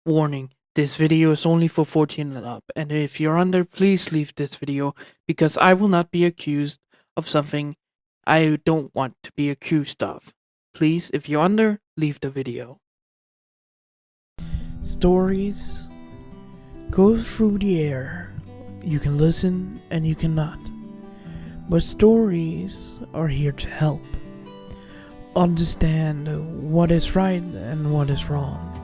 Warning, this video is only for 14 and up, and if you're under, please leave this video because I will not be accused of something I don't want to be accused of. Please, if you're under, leave the video. Stories go through the air. You can listen and you cannot. But stories are here to help. Understand what is right and what is wrong.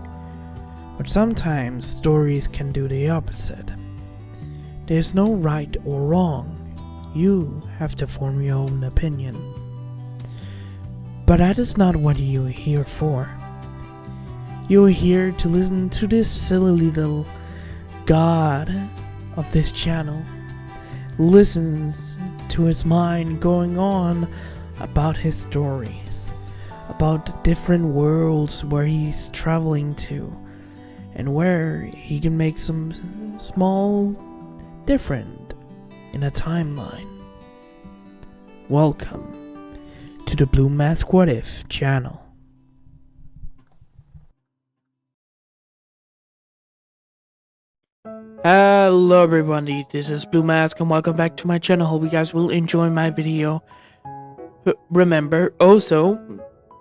But sometimes stories can do the opposite. There's no right or wrong. You have to form your own opinion. But that is not what you're here for. You're here to listen to this silly little god of this channel. Listens to his mind going on about his stories, about the different worlds where he's traveling to, and where he can make some small different in a timeline. Welcome to the Blue Mask What If channel. Hello everybody, this is Blue Mask and welcome back to my channel. Hope you guys will enjoy my video. Remember, also,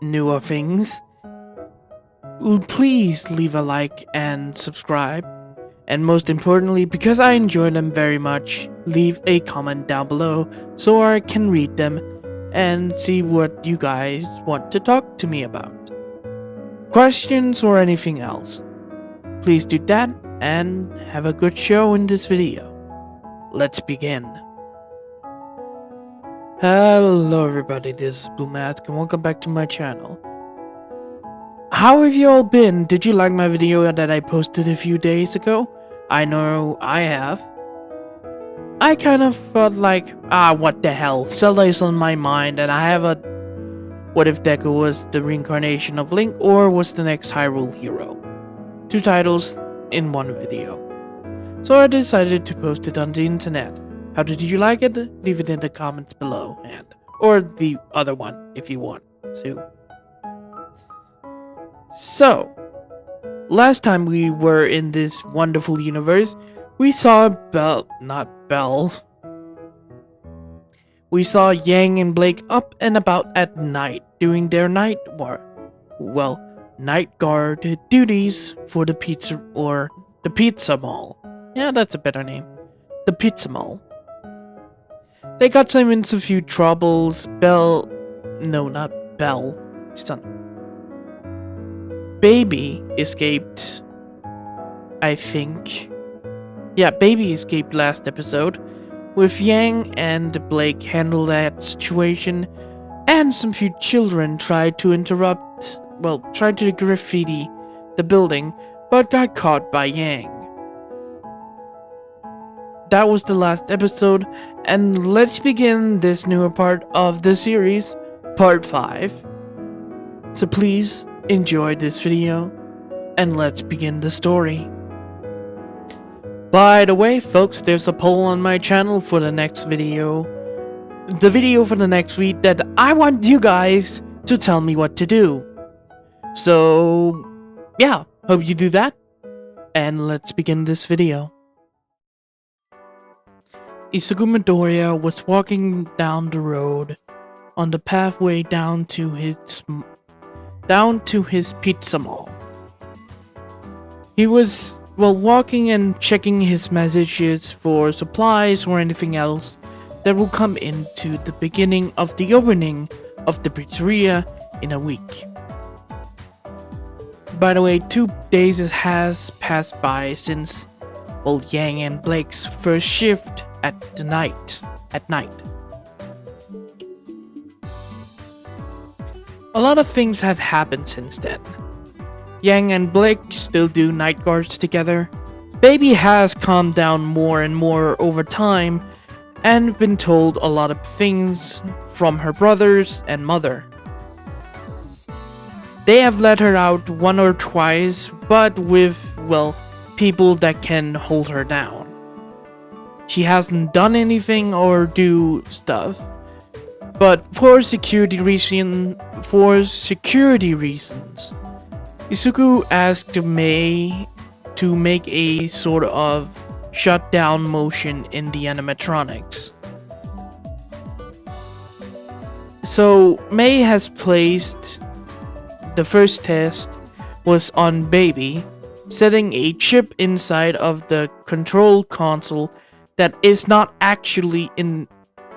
newer things, please leave a like and subscribe. And most importantly, because I enjoy them very much, leave a comment down below so I can read them and see what you guys want to talk to me about. Questions or anything else. Please do that and have a good show in this video. Let's begin. Hello everybody, this is Blue Mask and welcome back to my channel. How have you all been? Did you like my video that I posted a few days ago? I know I have. I kind of felt like, what the hell, Zelda is on my mind and I have a what if Deku was the reincarnation of Link or was the next Hyrule hero? Two titles in one video. So I decided to post it on the internet. How did you like it? Leave it in the comments below, or the other one if you want to. So, last time we were in this wonderful universe, we saw we saw Yang and Blake up and about at night, doing their night guard duties for the pizza mall. Yeah, that's a better name. The pizza mall. They got into a few troubles. Baby escaped, I think. Yeah, Baby escaped last episode, with Yang and Blake handled that situation, and some few children tried to graffiti the building, but got caught by Yang. That was the last episode, and let's begin this newer part of the series, part 5. So please enjoy this video, and let's begin the story. By the way, folks, there's a poll on my channel for the next video. The video for the next week that I want you guys to tell me what to do. So, yeah, hope you do that, and let's begin this video. Izuku Midoriya was walking down the road on the pathway down to his pizza mall. He was walking and checking his messages for supplies or anything else that will come into the beginning of the opening of the pizzeria in a week. By the way, 2 days has passed by since Yang and Blake's first shift at night. A lot of things had happened since then. Yang and Blake still do night guards together. Baby has calmed down more and more over time and been told a lot of things from her brothers and mother. They have let her out one or twice, but with, people that can hold her down. She hasn't done anything or do stuff, but for security reasons, Izuku asked Mei to make a sort of shutdown motion in the animatronics. So May has placed the first test was on Baby, setting a chip inside of the control console that is not actually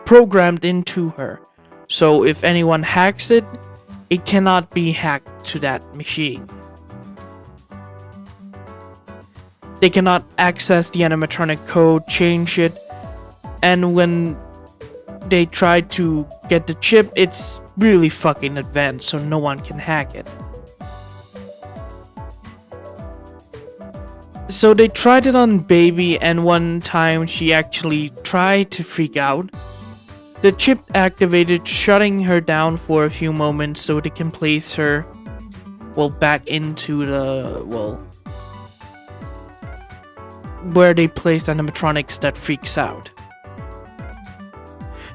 programmed into her. So if anyone hacks it, it cannot be hacked to that machine. They cannot access the animatronic code, change it, and when they try to get the chip, it's really fucking advanced, so no one can hack it. So they tried it on Baby, and one time she actually tried to freak out. The chip activated, shutting her down for a few moments so they can place her, back into the, where they place animatronics that freaks out.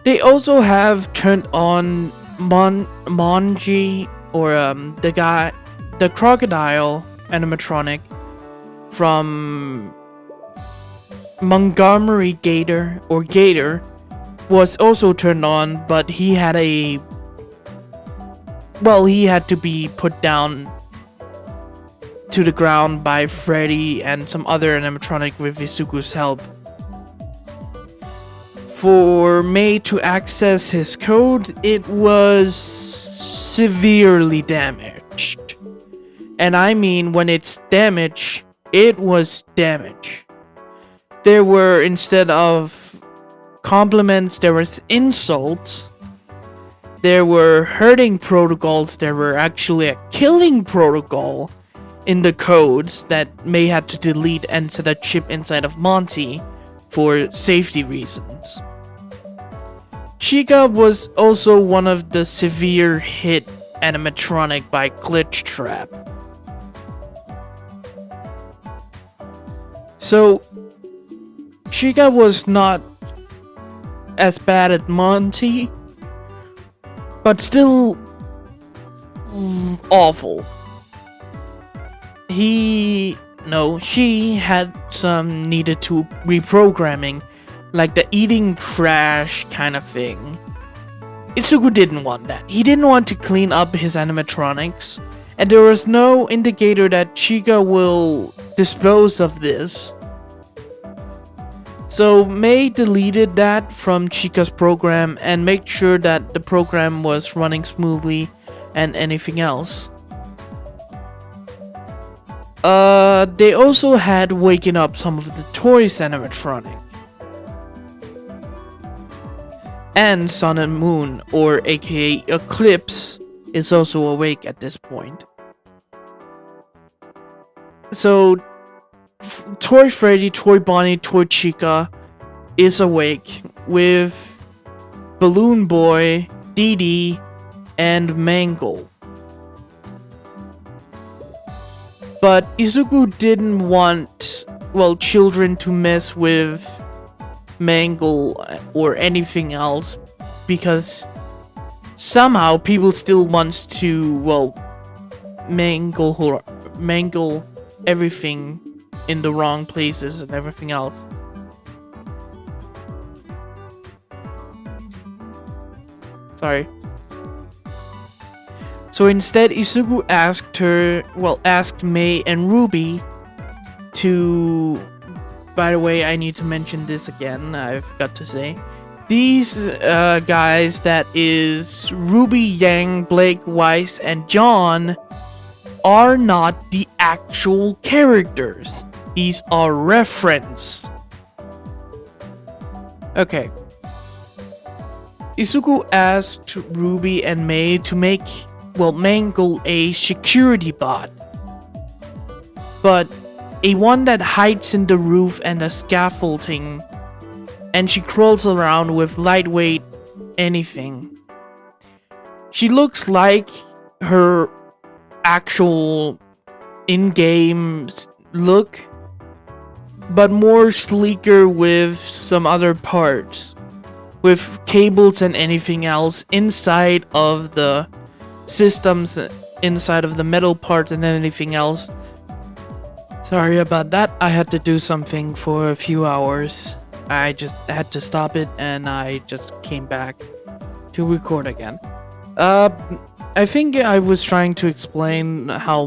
They also have turned on Monji, or the crocodile animatronic from Montgomery Gator, was also turned on, but he had to be put down to the ground by Freddy and some other animatronic with Izuku's help. For May to access his code, it was severely damaged. And I mean, when it's damaged, it was damage. There were, instead of compliments, there was insults. There were hurting protocols. There were actually a killing protocol in the codes that May had to delete and set a chip inside of Monty for safety reasons. Chica was also one of the severe hit animatronic by Glitch Trap. So Chica was not as bad as Monty, but still awful. She had some needed to reprogramming, like the eating trash kind of thing. Izuku didn't want that. He didn't want to clean up his animatronics, and there was no indicator that Chica will dispose of this. So May deleted that from Chica's program and made sure that the program was running smoothly and anything else. They also had waken up some of the toys animatronic. And Sun and Moon, or aka Eclipse, is also awake at this point. So Toy Freddy, Toy Bonnie, Toy Chica is awake with Balloon Boy, Dee Dee, and Mangle. But Izuku didn't want, children to mess with Mangle or anything else, because somehow people still wants to, mangle everything in the wrong places and everything else. Sorry. So instead, Izuku asked May and Ruby to... By the way, I need to mention this again, I forgot to say. These guys, that is Ruby, Yang, Blake, Weiss, and John, are not the actual characters. These are reference. Okay. Izuku asked Ruby and May to make, Mangle a security bot. But a one that hides in the roof and the scaffolding, and she crawls around with lightweight anything. She looks like her actual in-game look, but more sleeker with some other parts, with cables and anything else inside of the systems, inside of the metal parts and anything else. Sorry about that. I had to do something for a few hours. I just had to stop it and I just came back to record again. I think I was trying to explain how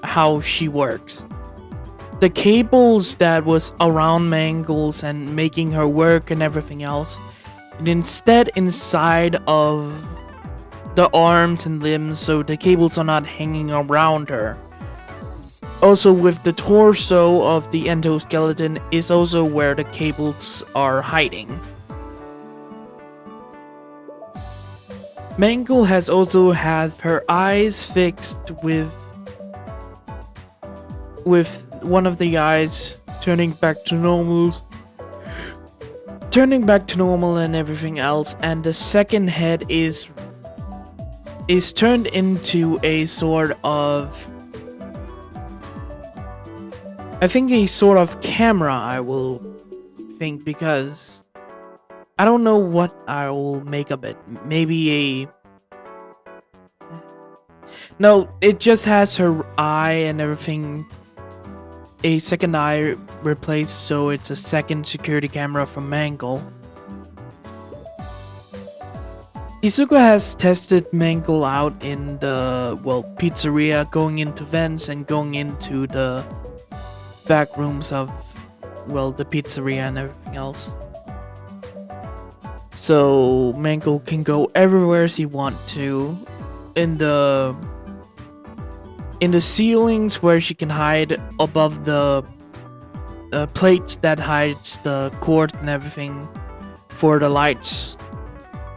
how she works. The cables that was around Mangles and making her work and everything else, and instead inside of the arms and limbs, so the cables are not hanging around her. Also, with the torso of the endoskeleton is also where the cables are hiding. Mangle has also had her eyes fixed with one of the eyes turning back to normal and everything else, and the second head is turned into a sort of, I think, a sort of camera, I will think, because I don't know what I will make of it. Maybe no, it just has her eye and everything, a second eye replaced, so it's a second security camera from Mangle. Izuku has tested Mangle out in the, pizzeria, going into vents and going into the back rooms of, the pizzeria and everything else. So Mangle can go everywhere he wants to. In the ceilings where she can hide above the plates that hides the cord and everything for the lights.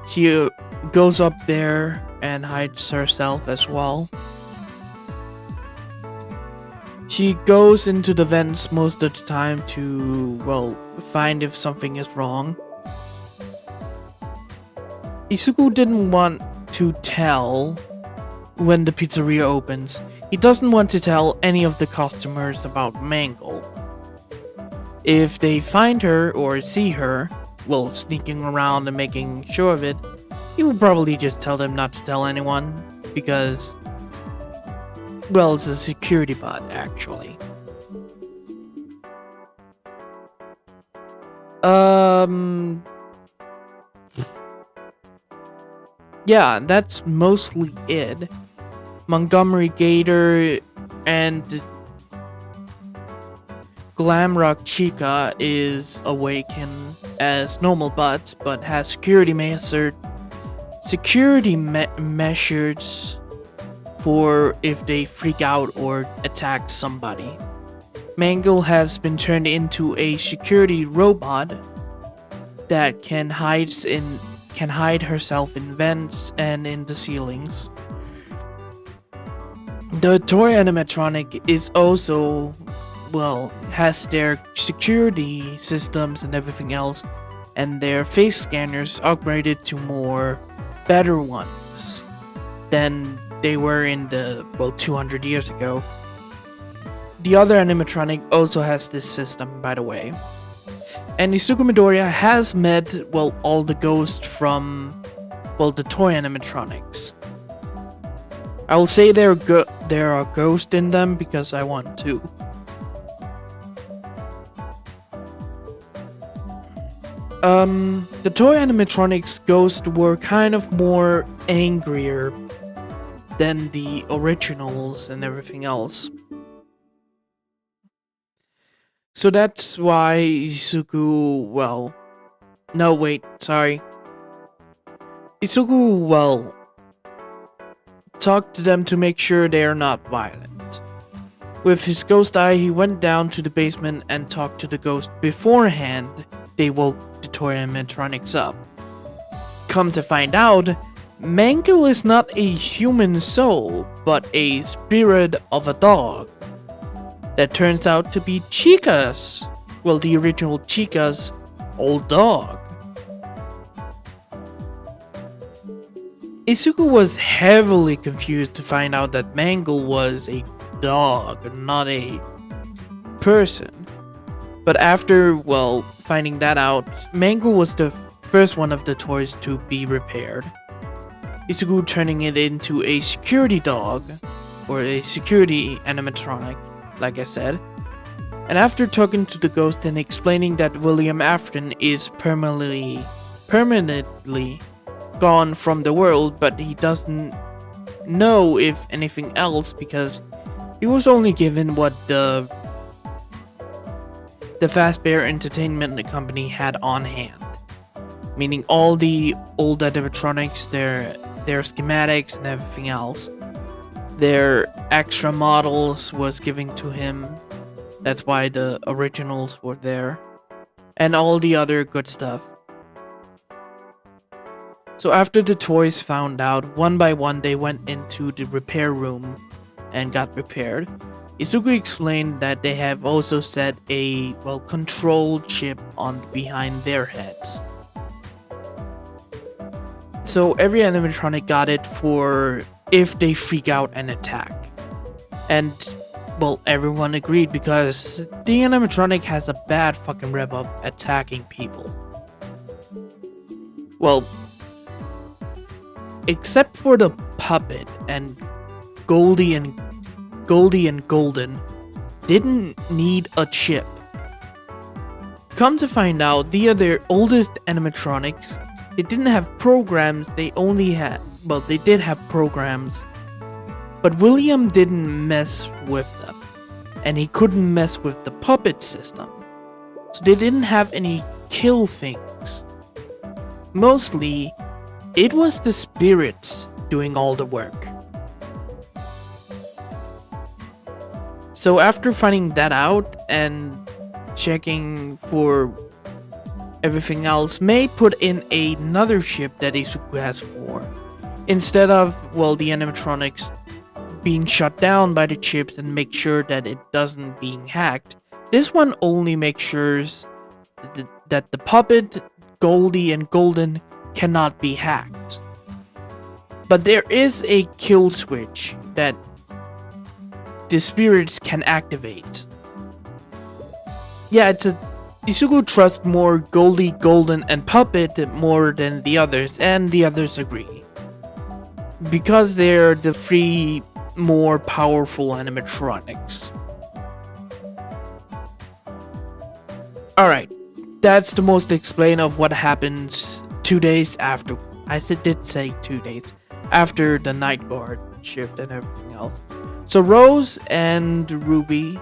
She goes up there and hides herself as well. She goes into the vents most of the time to, find if something is wrong. Izuku didn't want to tell when the pizzeria opens. He doesn't want to tell any of the customers about Mangle. If they find her or see her, sneaking around and making sure of it, he will probably just tell them not to tell anyone, because, it's a security bot, actually. Yeah, that's mostly it. Montgomery Gator and Glamrock Chica is awakened as normal bots, but has security measures for if they freak out or attack somebody. Mangle has been turned into a security robot that can hide herself in vents and in the ceilings. The toy animatronic is also, has their security systems and everything else, and their face scanners upgraded to better ones than they were in the, 200 years ago. The other animatronic also has this system, by the way. And Izuku Midoriya has met, all the ghosts from, the toy animatronics. I will say there are ghosts in them because I want to. The toy animatronics ghosts were kind of more angrier than the originals and everything else. So that's why Izuku, no wait, sorry. Izuku, talked to them to make sure they are not violent. With his ghost eye, he went down to the basement and talked to the ghost beforehand they woke the toy animatronics up. Come to find out, Mangle is not a human soul, but a spirit of a dog. That turns out to be Chica's, the original Chica's old dog. Izuku was heavily confused to find out that Mangle was a dog, not a person. But after, finding that out, Mangle was the first one of the toys to be repaired. Izuku turning it into a security dog or a security animatronic, like I said. And after talking to the ghost and explaining that William Afton is permanently gone from the world, but he doesn't know if anything else because he was only given what the Fastbury Entertainment Company had on hand, meaning all the old animatronics, their schematics and everything else. Their extra models was given to him. That's why the originals were there, and all the other good stuff. So after the toys found out, one by one they went into the repair room and got repaired. Izuku explained that they have also set a, control chip on behind their heads. So every animatronic got it for if they freak out and attack. And, everyone agreed because the animatronic has a bad fucking rep of attacking people. Well, except for the puppet and Goldie and Golden didn't need a chip. Come to find out, they are their oldest animatronics. They didn't have programs, they did have programs. But William didn't mess with them. And he couldn't mess with the puppet system. So they didn't have any kill things. Mostly, it was the spirits doing all the work. So after finding that out and checking for everything else, May put in another chip that Izuku has for. Instead of, the animatronics being shut down by the chips and make sure that it doesn't being hacked, this one only makes sure that the puppet, Goldie, and Golden cannot be hacked. But there is a kill switch that the spirits can activate. Yeah, Izuku trusts more Goldie, Golden, and Puppet more than the others, and the others agree. Because they're the three more powerful animatronics. Alright, that's the most explain of what happens 2 days after. Did say 2 days after the night guard shift and everything else. So Rose and Ruby,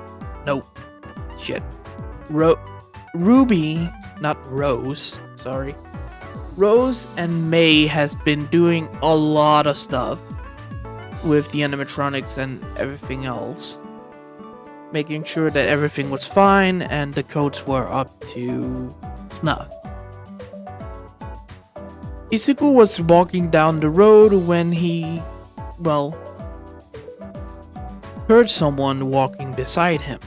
Ruby, not Rose, sorry. Rose and May has been doing a lot of stuff with the animatronics and everything else, making sure that everything was fine and the codes were up to snuff. Izuku was walking down the road when he, heard someone walking beside him.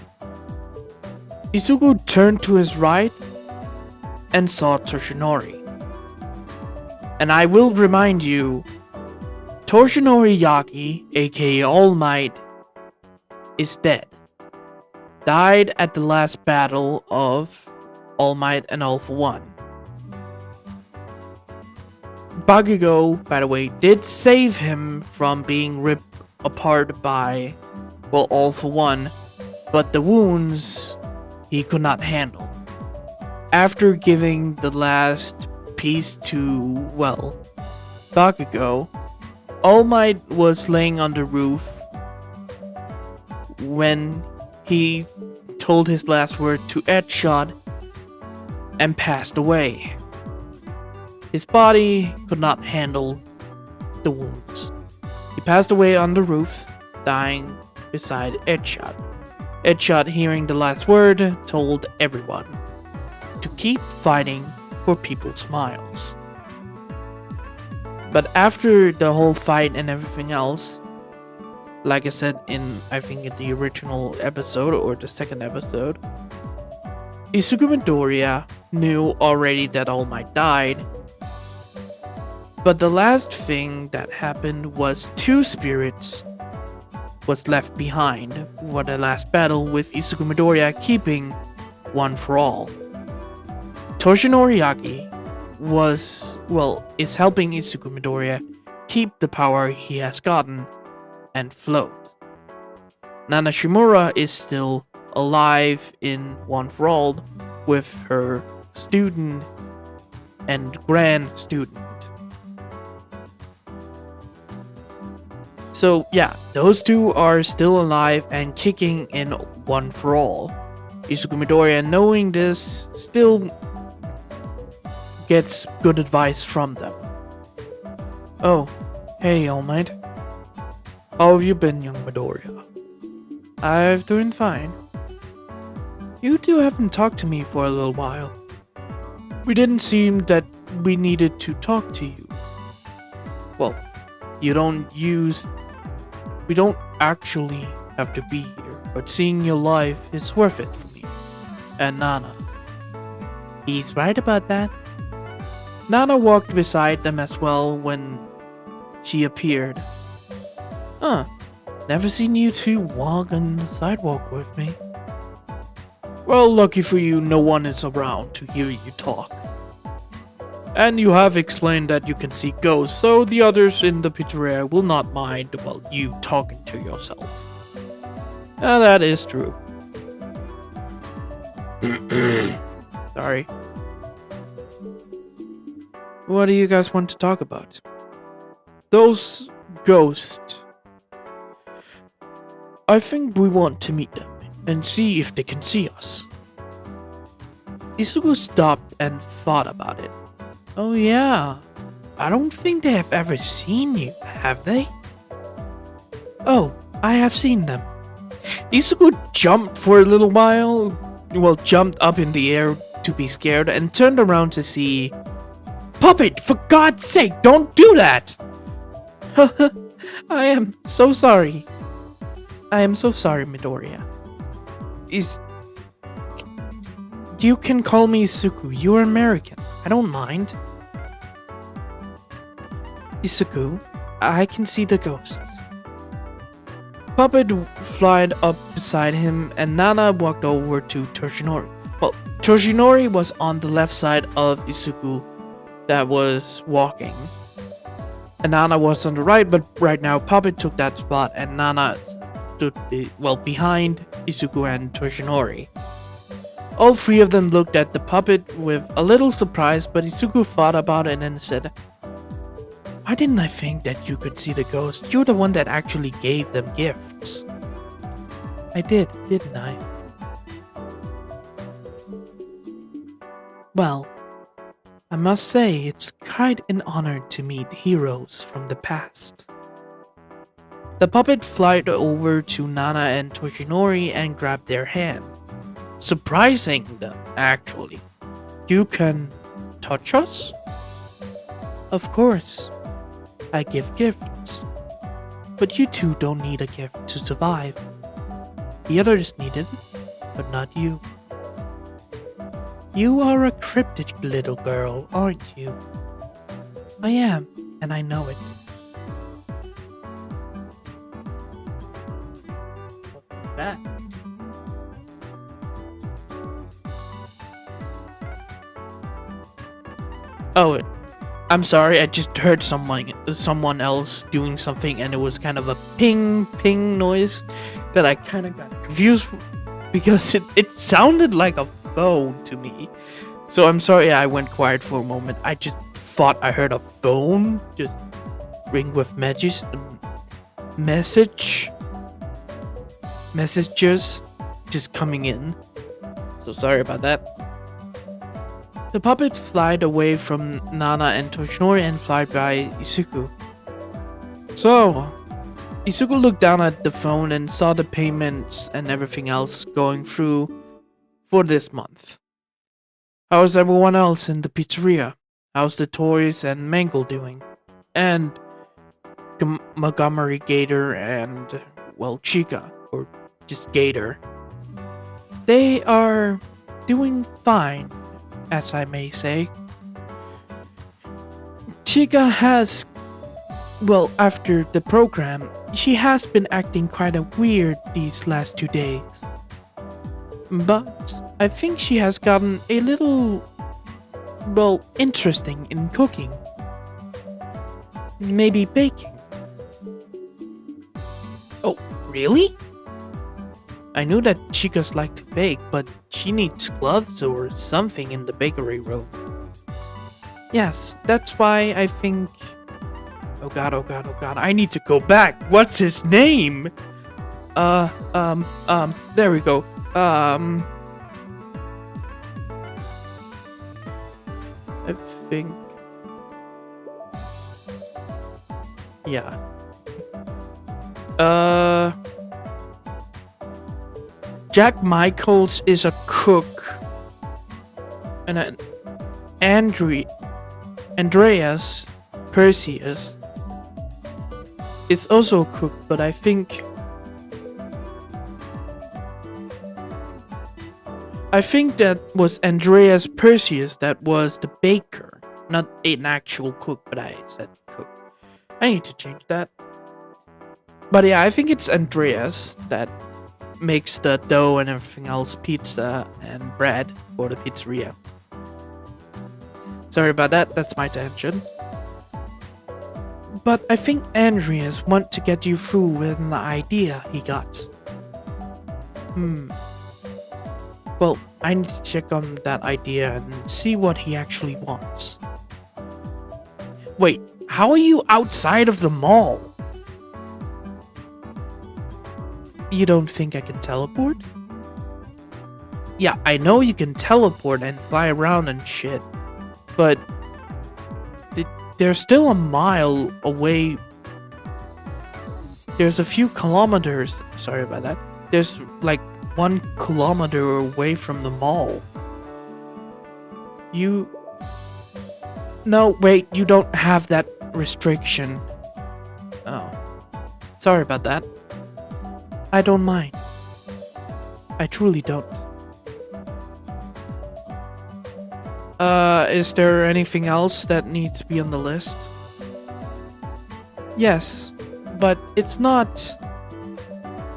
Izuku turned to his right and saw Toshinori. And I will remind you, Toshinori Yaki, aka All Might, is dead. Died at the last battle of All Might and All for One. Bakugo, by the way, did save him from being ripped apart by, All for One, but the wounds he could not handle. After giving the last piece to, Bakugo, All Might was laying on the roof when he told his last word to Edshot and passed away. His body could not handle the wounds. He passed away on the roof, dying beside Edshot. Edshot, hearing the last word, told everyone to keep fighting for people's smiles. But after the whole fight and everything else, like I said in the original episode or the second episode, Izuku Midoriya knew already that All Might died. But the last thing that happened was two spirits was left behind for the last battle, with Izuku Midoriya keeping one for all. Toshinori Yaki is helping Izuku Midoriya keep the power he has gotten and float. Nana Shimura is still alive in one world with her student and grand student. So yeah, those two are still alive and kicking in one for all. Izuku Midoriya, knowing this, still gets good advice from them. Oh, hey All Might. How have you been, young Midoriya? I've doing fine. You two haven't talked to me for a little while. We didn't seem that we needed to talk to you. Well, we don't actually have to be here, but seeing your life is worth it for me. And Nana. He's right about that. Nana walked beside them as well when she appeared. Huh, never seen you two walk on the sidewalk with me. Well, lucky for you, no one is around to hear you talk. And you have explained that you can see ghosts, so the others in the pizzeria will not mind, well, you talking to yourself. That is true. Sorry. What do you guys want to talk about? Those ghosts. I think we want to meet them and see if they can see us. Izuku stopped and thought about it. Oh yeah, I don't think they have ever seen you, have they? Oh, I have seen them. Izuku jumped for a little while, jumped up in the air to be scared and turned around to see... Puppet, for God's sake, don't do that! I am so sorry. I am so sorry, Midoriya. You can call me Izuku, you're American. I don't mind. Izuku, I can see the ghosts. Puppet flied up beside him and Nana walked over to Toshinori. Well, Toshinori was on the left side of Izuku that was walking. And Nana was on the right, but right now Puppet took that spot and Nana stood, behind Izuku and Toshinori. All three of them looked at the puppet with a little surprise, but Izuku thought about it and said, why didn't I think that you could see the ghost? You're the one that actually gave them gifts. I did, didn't I? Well, I must say it's quite an honor to meet heroes from the past. The puppet flied over to Nana and Toshinori and grabbed their hand. Surprising them, actually. You can touch us? Of course. I give gifts. But you two don't need a gift to survive. The others need it, but not you. You are a cryptic little girl, aren't you? I am, and I know it. What's that? Oh, I'm sorry, I just heard someone else doing something and it was kind of a ping noise that I kind of got confused because it sounded like a phone to me. So I'm sorry I went quiet for a moment. I just thought I heard a phone just ring with messages just coming in. So sorry about that. The puppet flied away from Nana and Toshinori and flied by Izuku. So, Izuku looked down at the phone and saw the payments and everything else going through for this month. How's everyone else in the pizzeria? How's the toys and Mangle doing? And Montgomery Gator and, Chica, or just Gator. They are doing fine, as I may say. Chica has, after the program, she has been acting kind of weird these last 2 days. But I think she has gotten a little, interesting in cooking. Maybe baking. Oh, really? I knew that chicas like to bake, but she needs gloves or something in the bakery room. Yes, that's why I think... Oh god, oh god, oh god, I need to go back. What's his name? There we go. I think... Yeah. Jack Michaels is a cook. And Andreas Perseus is also a cook, but I think that was Andreas Perseus that was the baker, not an actual cook, but I said cook. I need to change that. But yeah, I think it's Andreas that makes the dough and everything else, pizza and bread for the pizzeria. Sorry about that, that's my tangent. But I think Andreas want to get you through with an idea he got. Well, I need to check on that idea and see what he actually wants. Wait, how are you outside of the mall? You don't think I can teleport? Yeah, I know you can teleport and fly around and shit, but there's still a mile away. There's a few kilometers. Sorry about that. There's like 1 kilometer away from the mall. No, wait, you don't have that restriction. Oh. Sorry about that. I don't mind. I truly don't. Is there anything else that needs to be on the list? Yes, but it's not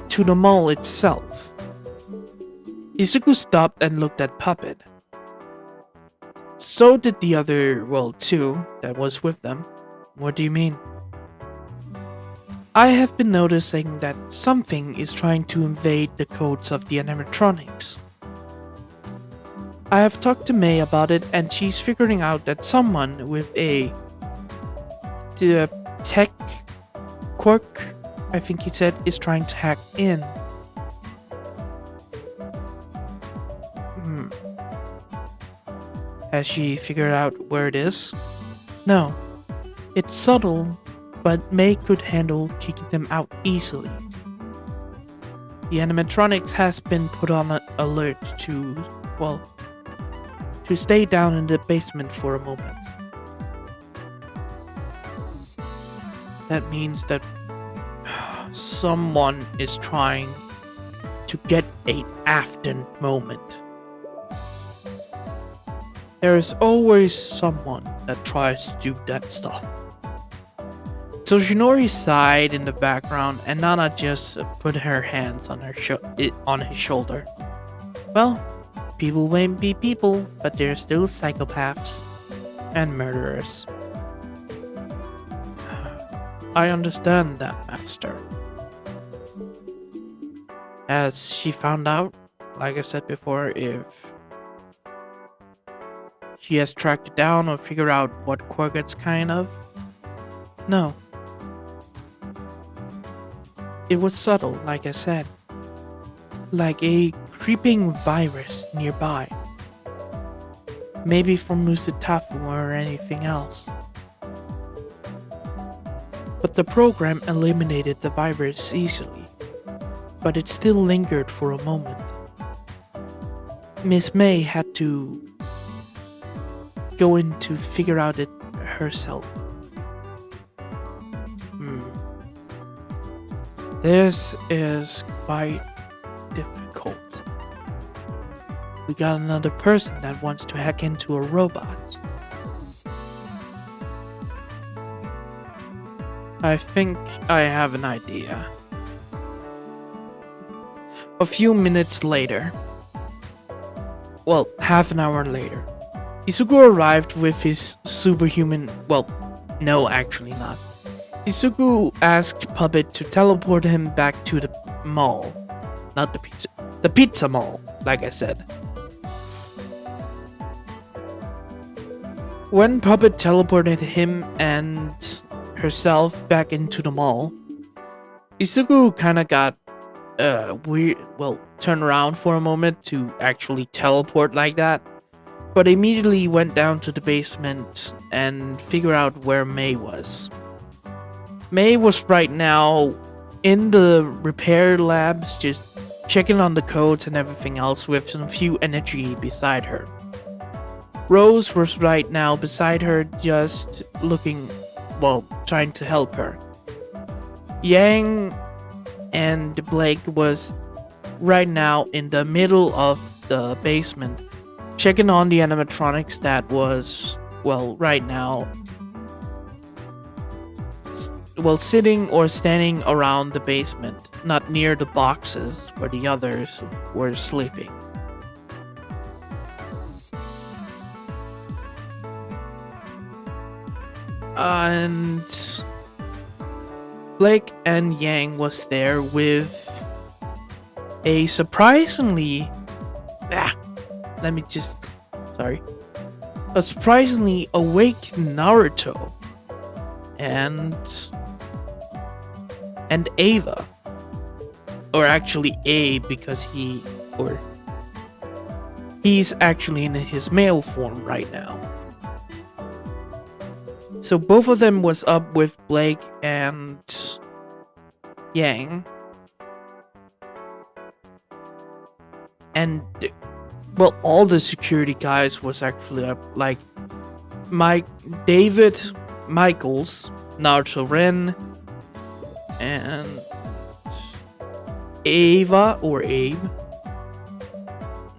to the mall itself. Izuku stopped and looked at Puppet. So did the other, well, 2 that was with them. What do you mean? I have been noticing that something is trying to invade the codes of the animatronics. I have talked to May about it, and she's figuring out that someone with a tech quirk, I think he said, is trying to hack in. Has she figured out where it is? No. It's subtle, but May could handle kicking them out easily. The animatronics has been put on alert to stay down in the basement for a moment. That means that someone is trying to get an after moment. There is always someone that tries to do that stuff. Toshinori sighed in the background, and Nana just put her hands on his shoulder. Well, people won't be people, but they're still psychopaths and murderers. I understand that, Master. As she found out, like I said before, if she has tracked it down or figured out what quirk it's kind of? No. It was subtle, like I said. Like a creeping virus nearby. Maybe from Musutafu or anything else. But the program eliminated the virus easily. But it still lingered for a moment. Miss May had to go in to figure out it herself. This is quite difficult. We got another person that wants to hack into a robot. I think I have an idea. A few minutes later. Well, half an hour later. Izuku arrived with his superhuman... Well, no, actually not. Izuku asked Puppet to teleport him back to the mall. Not the pizza... The pizza mall, like I said. When Puppet teleported him and herself back into the mall, Izuku kinda got weird, well, turned around for a moment to actually teleport like that, but immediately went down to the basement and figured out where May was. May was right now in the repair labs, just checking on the codes and everything else with some few energy beside her. Rose was right now beside her, just looking, well, trying to help her. Yang and Blake was right now in the middle of the basement, checking on the animatronics that was, well, right now, well, sitting or standing around the basement, not near the boxes where the others were sleeping. And Blake and Yang was there with a surprisingly a surprisingly awake Naruto and Ava, or actually Abe, because he's actually in his male form right now. So both of them was up with Blake and Yang. And, well, all the security guys was actually up, like David Michaels, Naruto Ren, and Ava, or Abe.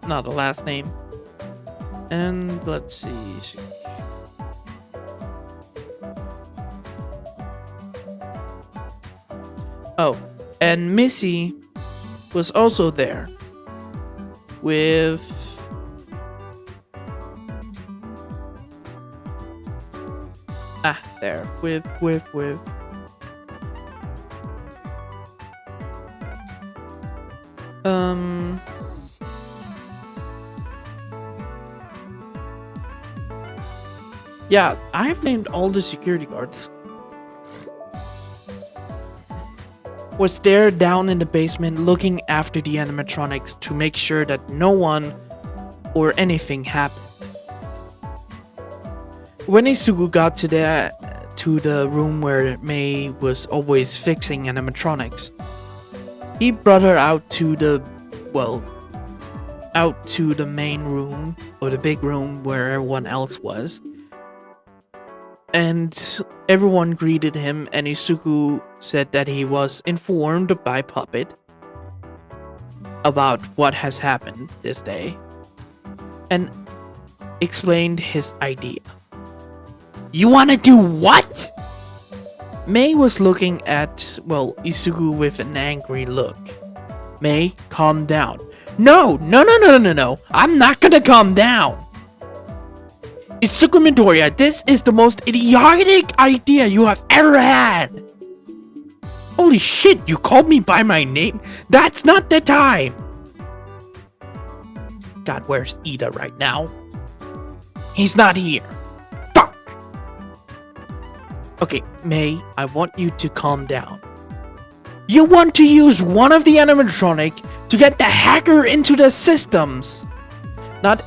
Not the last name. And let's see. Oh, and Missy was also there with yeah, I've named all the security guards. Was there down in the basement looking after the animatronics to make sure that no one or anything happened. When Izuku got to the room where May was always fixing animatronics, he brought her out to the main room, or the big room where everyone else was. And everyone greeted him, and Izuku said that he was informed by Puppet about what has happened this day, and explained his idea. You wanna do what? May was looking at, Izuku with an angry look. May, calm down. No, I'm not gonna calm down. Izuku Midoriya, this is the most idiotic idea you have ever had! Holy shit, you called me by my name? That's not the time! God, where's Ida right now? He's not here. Fuck! Okay, May, I want you to calm down. You want to use one of the animatronic to get the hacker into the systems. Not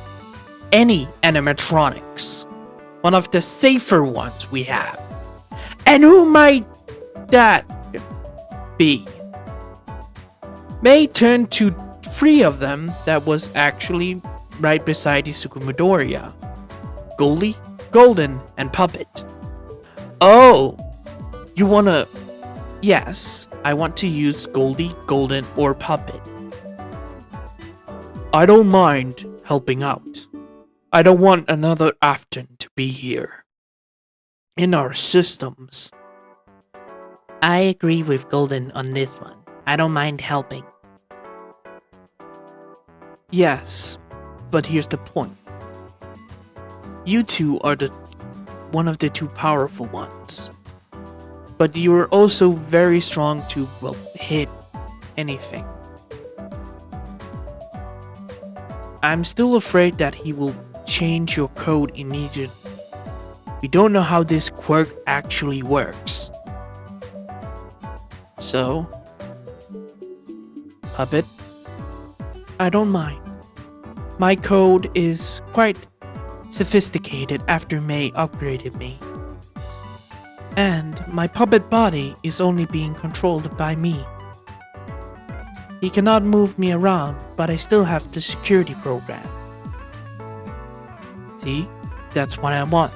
any animatronics. One of the safer ones we have. And who might that be? May turned to 3 of them that was actually right beside Izuku Midoriya. Goldie, Golden, and Puppet. Oh, you wanna... Yes, I want to use Goldie, Golden, or Puppet. I don't mind helping out. I don't want another Afton to be here. In our systems. I agree with Golden on this one. I don't mind helping. Yes, but here's the point. You two are one of the 2 powerful ones. But you're also very strong to, hit anything. I'm still afraid that he will change your code immediately. We don't know how this quirk actually works. So, Puppet, I don't mind. My code is quite sophisticated after May upgraded me. And my puppet body is only being controlled by me. He cannot move me around, but I still have the security program. See? That's what I want.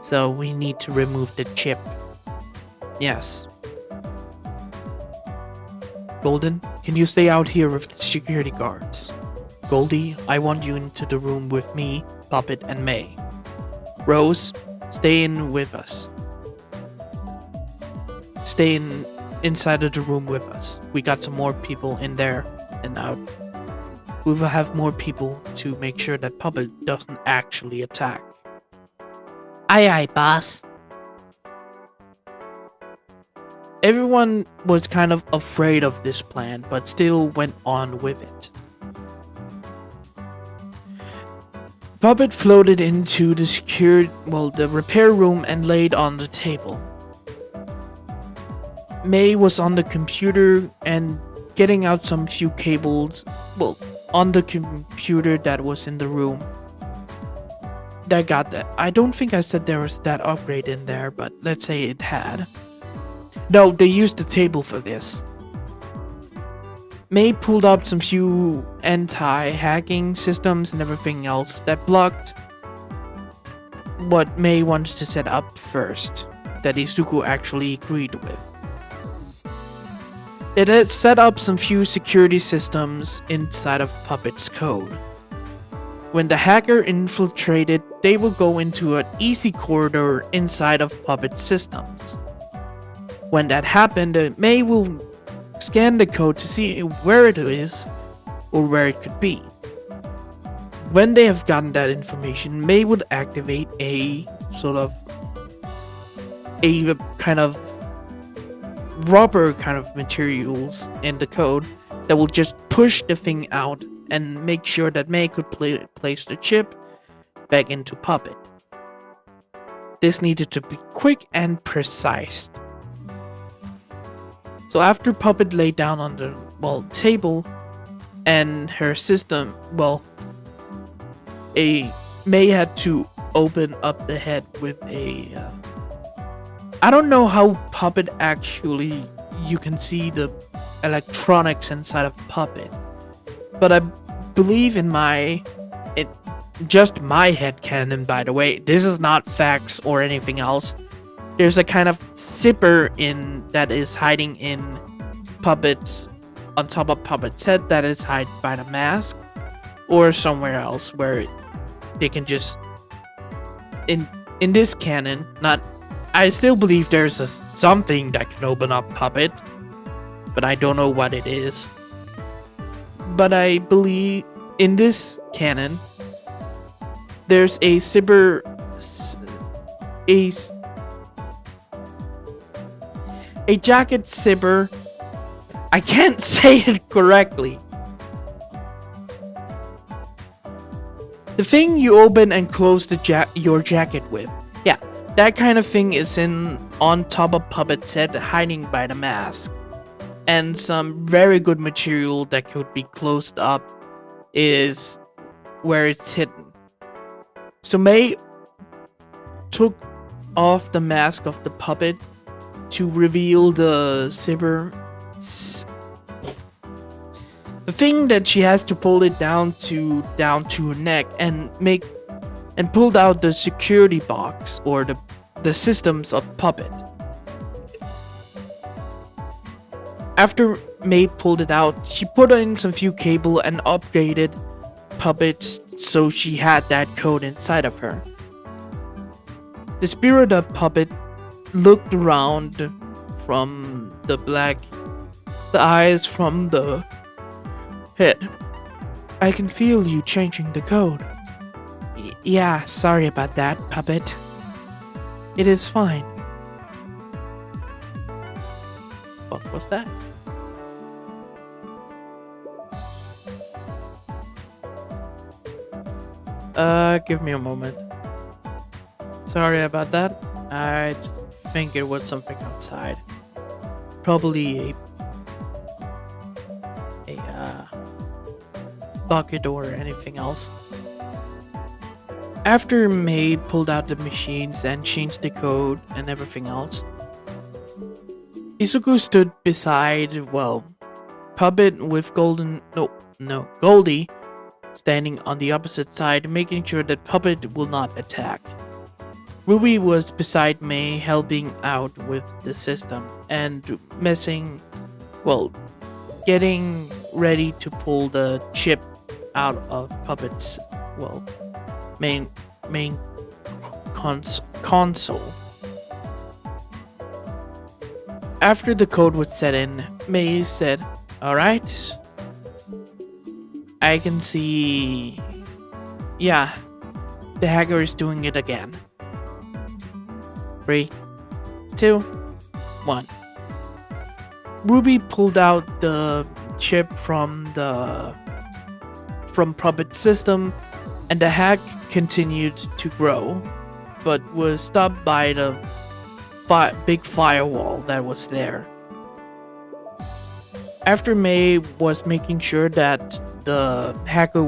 So we need to remove the chip. Yes. Golden, can you stay out here with the security guards? Goldie, I want you into the room with me, Puppet, and May. Rose, stay in with us. Stay inside of the room with us. We got some more people in there and out. We will have more people to make sure that Puppet doesn't actually attack. Aye aye, boss. Everyone was kind of afraid of this plan, but still went on with it. Puppet floated into the repair room and laid on the table. May was on the computer and getting out some few cables, on the computer that was in the room. That got that. I don't think I said there was that upgrade in there, but let's say it had. No, they used the table for this. May pulled up some few anti-hacking systems and everything else that blocked what May wanted to set up first, that Izuku actually agreed with. It had set up some few security systems inside of Puppet's code. When the hacker infiltrated, they will go into an easy corridor inside of Puppet's systems. When that happened, May will scan the code to see where it is or where it could be. When they have gotten that information, May would activate a kind of rubber kind of materials in the code that will just push the thing out and make sure that May could place the chip back into Puppet. This needed to be quick and precise. So after Puppet lay down on the table and her system, May had to open up the head with a I don't know how Puppet actually, you can see the electronics inside of Puppet, but I believe in just my headcanon, by the way, this is not facts or anything else. There's a kind of zipper that is hiding in Puppet's, on top of Puppet's head, that is hidden by the mask, or somewhere else where they can just, in this canon, I still believe there's something that can open up Puppet, but I don't know what it is. But I believe in this canon, there's a zipper, a jacket zipper. I can't say it correctly. The thing you open and close your jacket with. Yeah, that kind of thing is on top of Puppet's head, hiding by the mask. And some very good material that could be closed up is where it's hidden. So May took off the mask of the Puppet to reveal the zipper. The thing that she has to pull it down to her neck and pulled out the security box or the systems of Puppet. After May pulled it out, she put in some few cable and upgraded Puppets so she had that code inside of her. The spirit of Puppet looked around from the eyes from the head. I can feel you changing the code. Yeah, sorry about that, Puppet. It is fine. What was that? Give me a moment. Sorry about that. I just think it was something outside. Probably a bucket or anything else. After May pulled out the machines and changed the code and everything else, Izuku stood beside, well, Puppet with Goldie standing on the opposite side, making sure that Puppet will not attack. Ruby was beside May, helping out with the system and getting ready to pull the chip out of Puppet's, main console. After the code was set in, May said, "Alright, I can see... Yeah, the hacker is doing it again. 3, 2, 1. Ruby pulled out the chip from Puppet's system, and the hack continued to grow, but was stopped by the big firewall that was there. After May was making sure that the hacker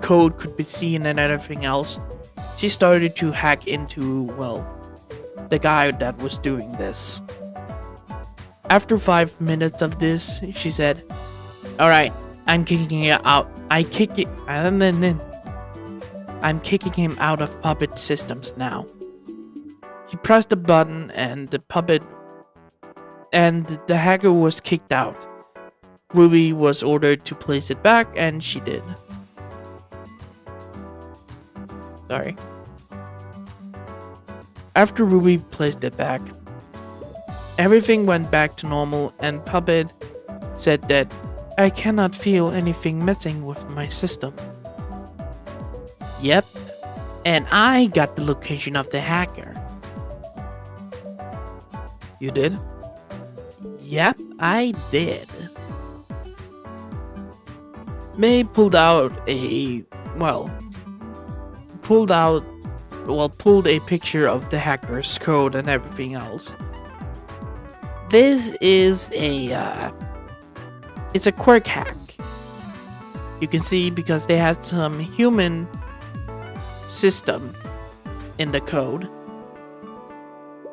code could be seen and everything else, she started to hack into, the guy that was doing this. After 5 minutes of this, she said, "Alright, I'm kicking it out. I'm kicking him out of Puppet systems now." He pressed the button and the hacker was kicked out. Ruby was ordered to place it back, and she did. Sorry. After Ruby placed it back, everything went back to normal, and Puppet said that, "I cannot feel anything messing with my system." Yep, and I got the location of the hacker. You did? Yep, I did. May pulled a picture of the hacker's code and everything else. This is it's a quirk hack. You can see because they had some human system in the code.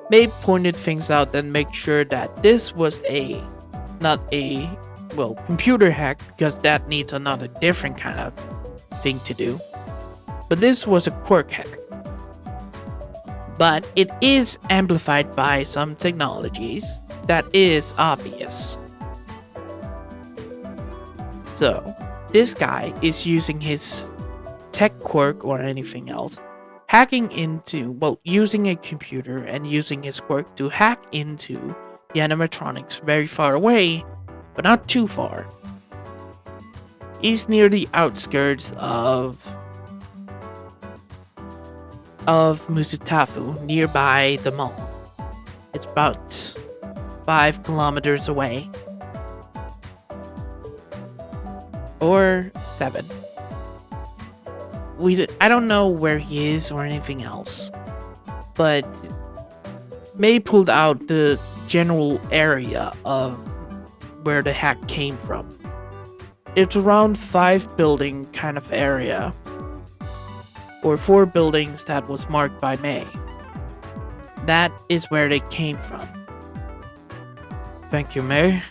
May pointed things out and make sure that this was not a computer hack, because that needs another different kind of thing to do. But this was a quirk hack. But it is amplified by some technologies that is obvious. So, this guy is using his tech quirk or anything else, using a computer and using his quirk to hack into the animatronics very far away, but not too far. He's near the outskirts of Musutafu, nearby the mall. It's about 5 kilometers away. Or 7. I don't know where he is or anything else. But May pulled out the general area of where the hack came from. It's around 5 building kind of area, or 4 buildings that was marked by May. That is where they came from. Thank you, May.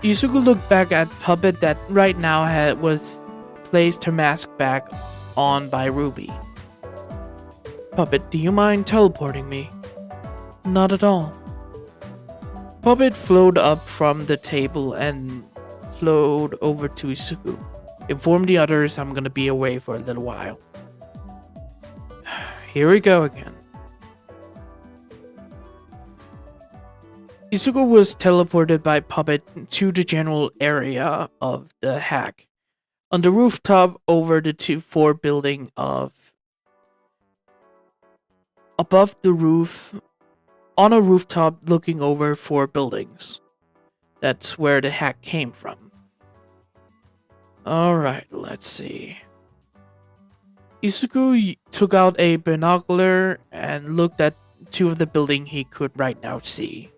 Izuku looked back at Puppet that right now was placed her mask back on by Ruby. "Puppet, do you mind teleporting me?" "Not at all." Puppet flowed up from the table and flowed over to Izuku. "Inform the others I'm gonna be away for a little while." Here we go again. Izuku was teleported by Puppet to the general area of the hack, on the rooftop over the 4 building above the roof, on a rooftop looking over 4 buildings. That's where the hack came from. Alright, let's see. Isuku took out a binocular and looked at two of the buildings he could right now see.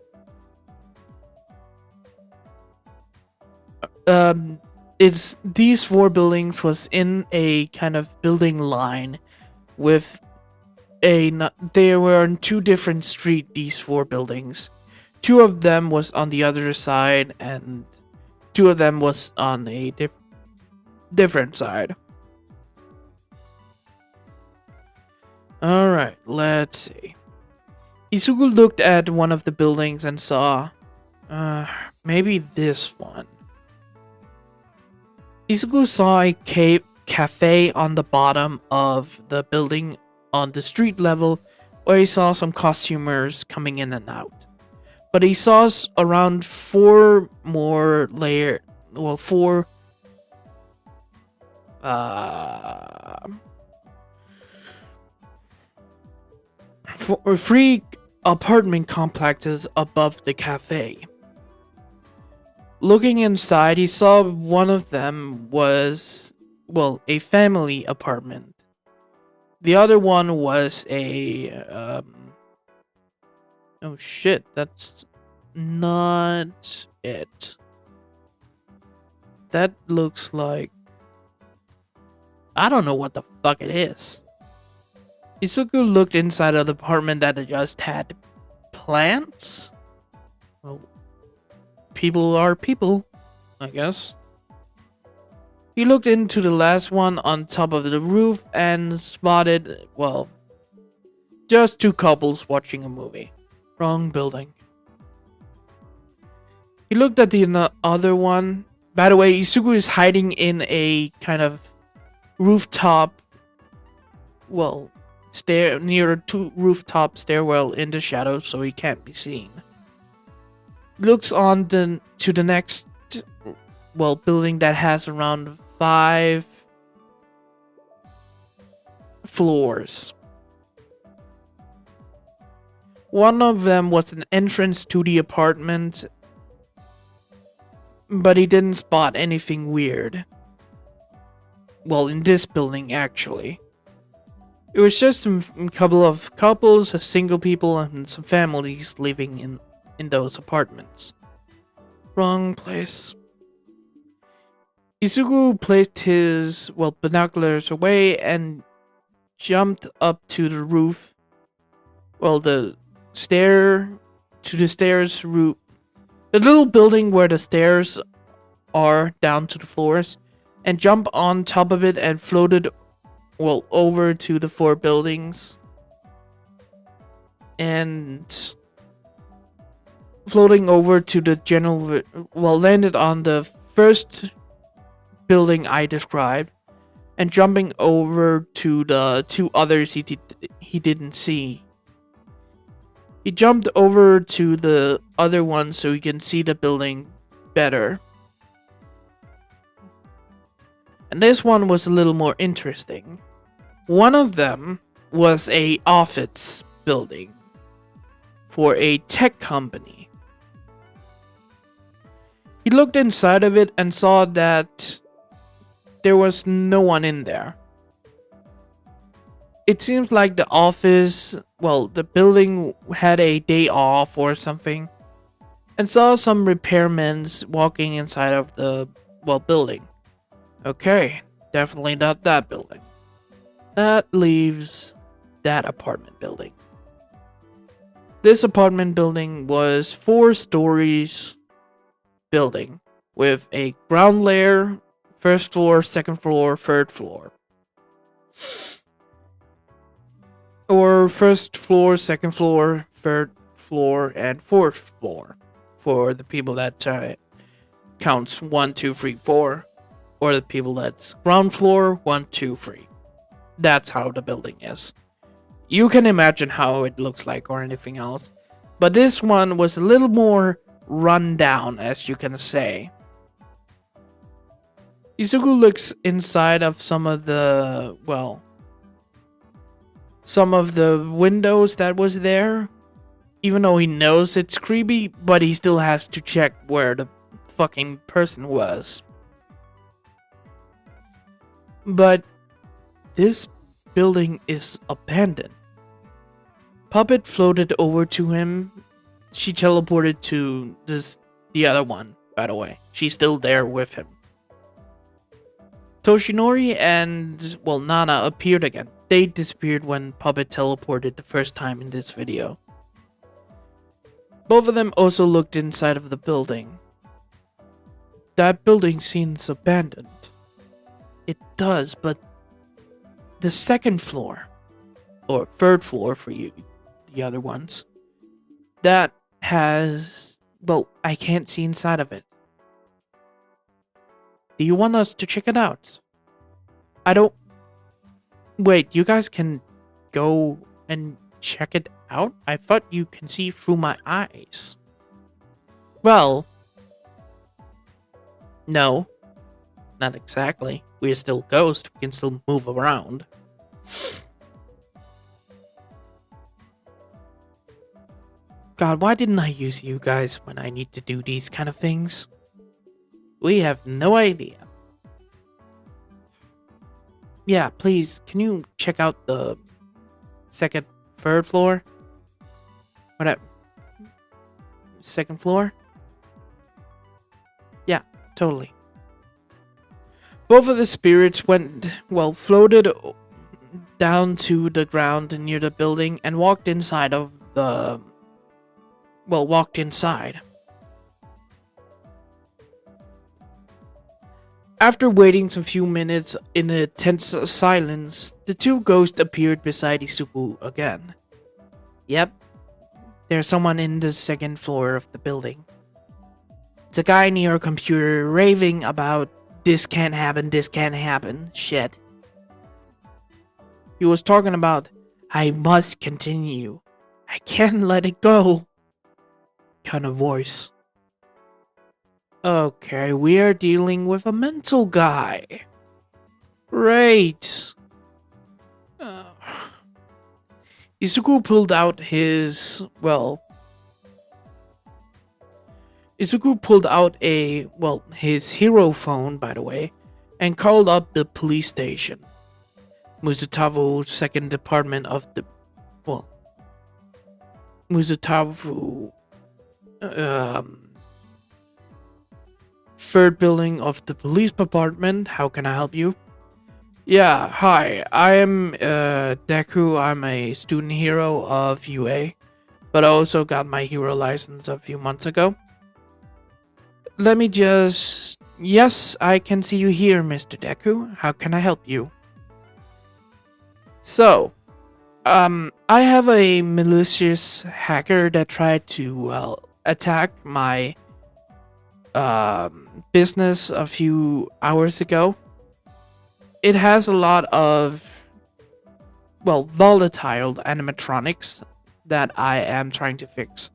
It's these four buildings was in a kind of building line with they were on two different streets, these four buildings. Two of them was on the other side and two of them was on a different side. Alright, let's see. Isugu looked at one of the buildings and saw, maybe this one. Isugu saw a cafe on the bottom of the building on the street level where he saw some costumers coming in and out. But he saw around four more free apartment complexes above the cafe. Looking inside, he saw one of them was, well, a family apartment. The other one was a, oh shit, that's not it. That looks like, I don't know what the fuck it is. Isuku looked inside of the apartment that just had plants. Well, people are people, I guess. He looked into the last one on top of the roof and spotted, well, just two couples watching a movie. Wrong building. He looked at the other one. By the way, Isuku is hiding in a kind of rooftop, well, near a rooftop stairwell in the shadows, so he can't be seen. Looks on to the next, well, building that has around 5 floors. One of them was an entrance to the apartment, but he didn't spot anything weird. Well, in this building, actually. It was just a couple of couples, a single people, and some families living in those apartments. Wrong place. Isugu placed his, well, binoculars away and jumped up to the roof. Well, the stairs route. The little building where the stairs are down to the floors, and jumped on top of it and floated, well, over to the 4 buildings. And floating over to the general, well, landed on the first building I described, and jumping over to the 2 others he didn't see. He jumped over to the other one so he can see the building better. And this one was a little more interesting. One of them was a office building for a tech company. He looked inside of it and saw that there was no one in there. It seems like the office, well, the building had a day off or something, and saw some repairmen walking inside of the, well, building. Okay, definitely not that building. That leaves that apartment building. This apartment building was 4 stories building with a ground layer, first floor, second floor, third floor. Or first floor, second floor, third floor, and fourth floor. For the people that counts 1, 2, 3, 4. Or the people that's ground floor, 1, 2, 3. That's how the building is. You can imagine how it looks like or anything else. But this one was a little more run down, as you can say. Izuku looks inside of some of the, well, some of the windows that was there. Even though he knows it's creepy, but he still has to check where the fucking person was. But this building is abandoned. Puppet floated over to him. She teleported to the other one, by the way. She's still there with him. Toshinori and, well, Nana appeared again. They disappeared when Puppet teleported the first time in this video. Both of them also looked inside of the building. That building seems abandoned. It does, but the second floor, or third floor for you, the other ones, that has, well, I can't see inside of it. Do you want us to check it out? I don't... Wait, you guys can go and check it out? I thought you can see through my eyes. Well, no, not exactly. We're still ghosts. We can still move around. God, why didn't I use you guys when I need to do these kind of things? We have no idea. Yeah, please, can you check out the third floor? Whatever. Second floor? Yeah, totally. Both of the spirits went, well, floated down to the ground near the building and walked inside of the... Well, walked inside. After waiting a few minutes in a tense silence, the two ghosts appeared beside Izuku again. Yep, there's someone in the second floor of the building. It's a guy near a computer raving about this can't happen, shit. He was talking about, I must continue. I can't let it go. Kind of voice. Okay, we are dealing with a mental guy. Great. Izuku pulled out his, well... Izuku pulled out his hero phone, by the way, and called up the police station. Musutavu second department of the, well... Musutavu... third building of the police department. How can I help you? Yeah, hi. I am Deku. I'm a student hero of UA, but I also got my hero license a few months ago. Let me just... Yes, I can see you here, Mr. Deku. How can I help you? So, I have a malicious hacker that tried to, well, attack my business a few hours ago. It has a lot of, well, volatile animatronics that I am trying to fix.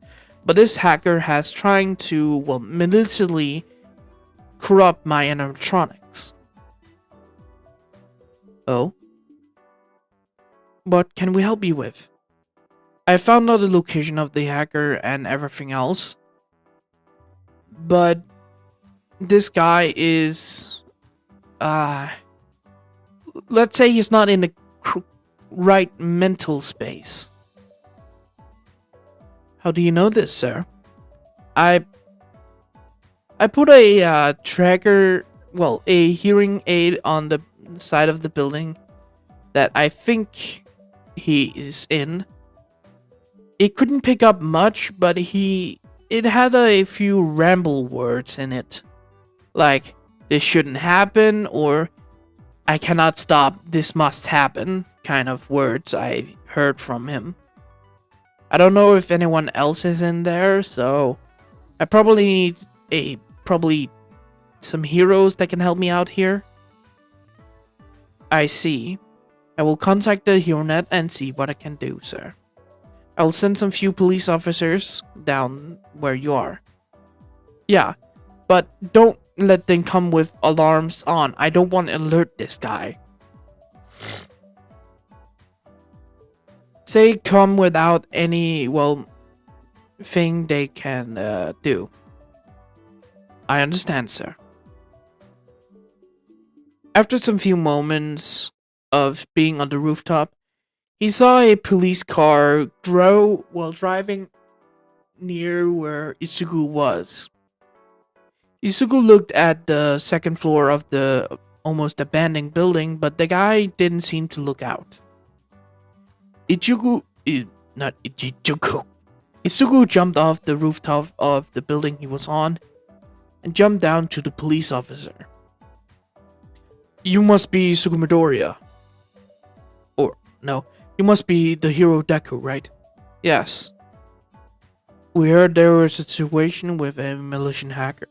But this hacker has trying to, well, maliciously corrupt my animatronics. Oh? What can we help you with? I found out the location of the hacker and everything else. But this guy is, let's say he's not in the right mental space. How do you know this, sir? I put a tracker, well, a hearing aid on the side of the building that I think he is in. It couldn't pick up much, but it had a few ramble words in it. Like, this shouldn't happen, or I cannot stop, this must happen, kind of words I heard from him. I don't know if anyone else is in there, so I probably need some heroes that can help me out here. I see. I will contact the HeroNet and see what I can do, sir. I will send some few police officers down where you are. Yeah, but don't let them come with alarms on. I don't want to alert this guy. Say come without any, well, thing they can do. I understand, sir. After some few moments of being on the rooftop, he saw a police car grow while driving near where Isugu was. Isugu looked at the second floor of the almost abandoned building, but the guy didn't seem to look out. Not Ichijuku. Isugu jumped off the rooftop of the building he was on and jumped down to the police officer. You must be Isugu Midoriya. Or, no, you must be the hero Deku, right? Yes. We heard there was a situation with a malicious hacker.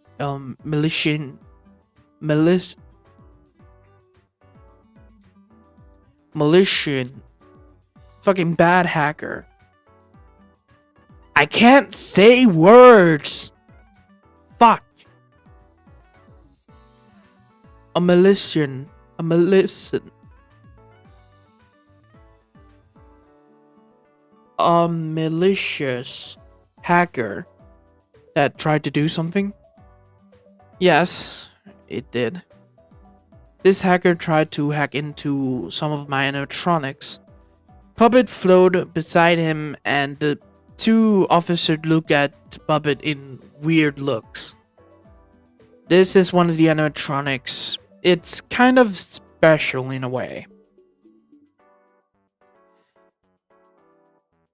Malicious fucking bad hacker. I can't say words. Fuck. A malicious hacker that tried to do something? Yes, it did. This hacker tried to hack into some of my animatronics. Puppet flowed beside him and the two officers looked at Puppet in weird looks. This is one of the animatronics. It's kind of special in a way.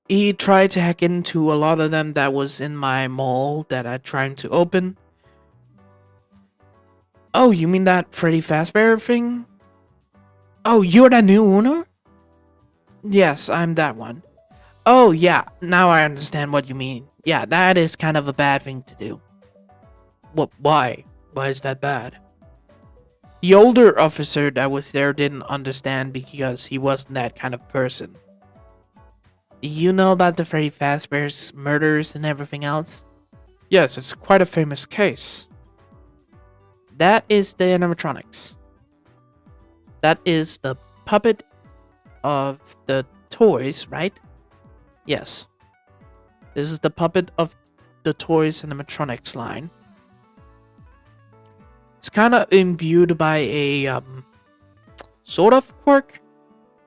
He tried to hack into a lot of them that was in my mall that I tried to open. Oh, you mean that Freddy Fazbear thing? Oh, you're the new owner? Yes, I'm that one. Oh, yeah, now I understand what you mean. Yeah, that is kind of a bad thing to do. What? Why? Why is that bad? The older officer that was there didn't understand because he wasn't that kind of person. Do you know about the Freddy Fazbear's murders and everything else? Yes, it's quite a famous case. That is the animatronics. That is the puppet of the toys, right? Yes. This is the puppet of the toys animatronics line. It's kind of imbued by a sort of quirk,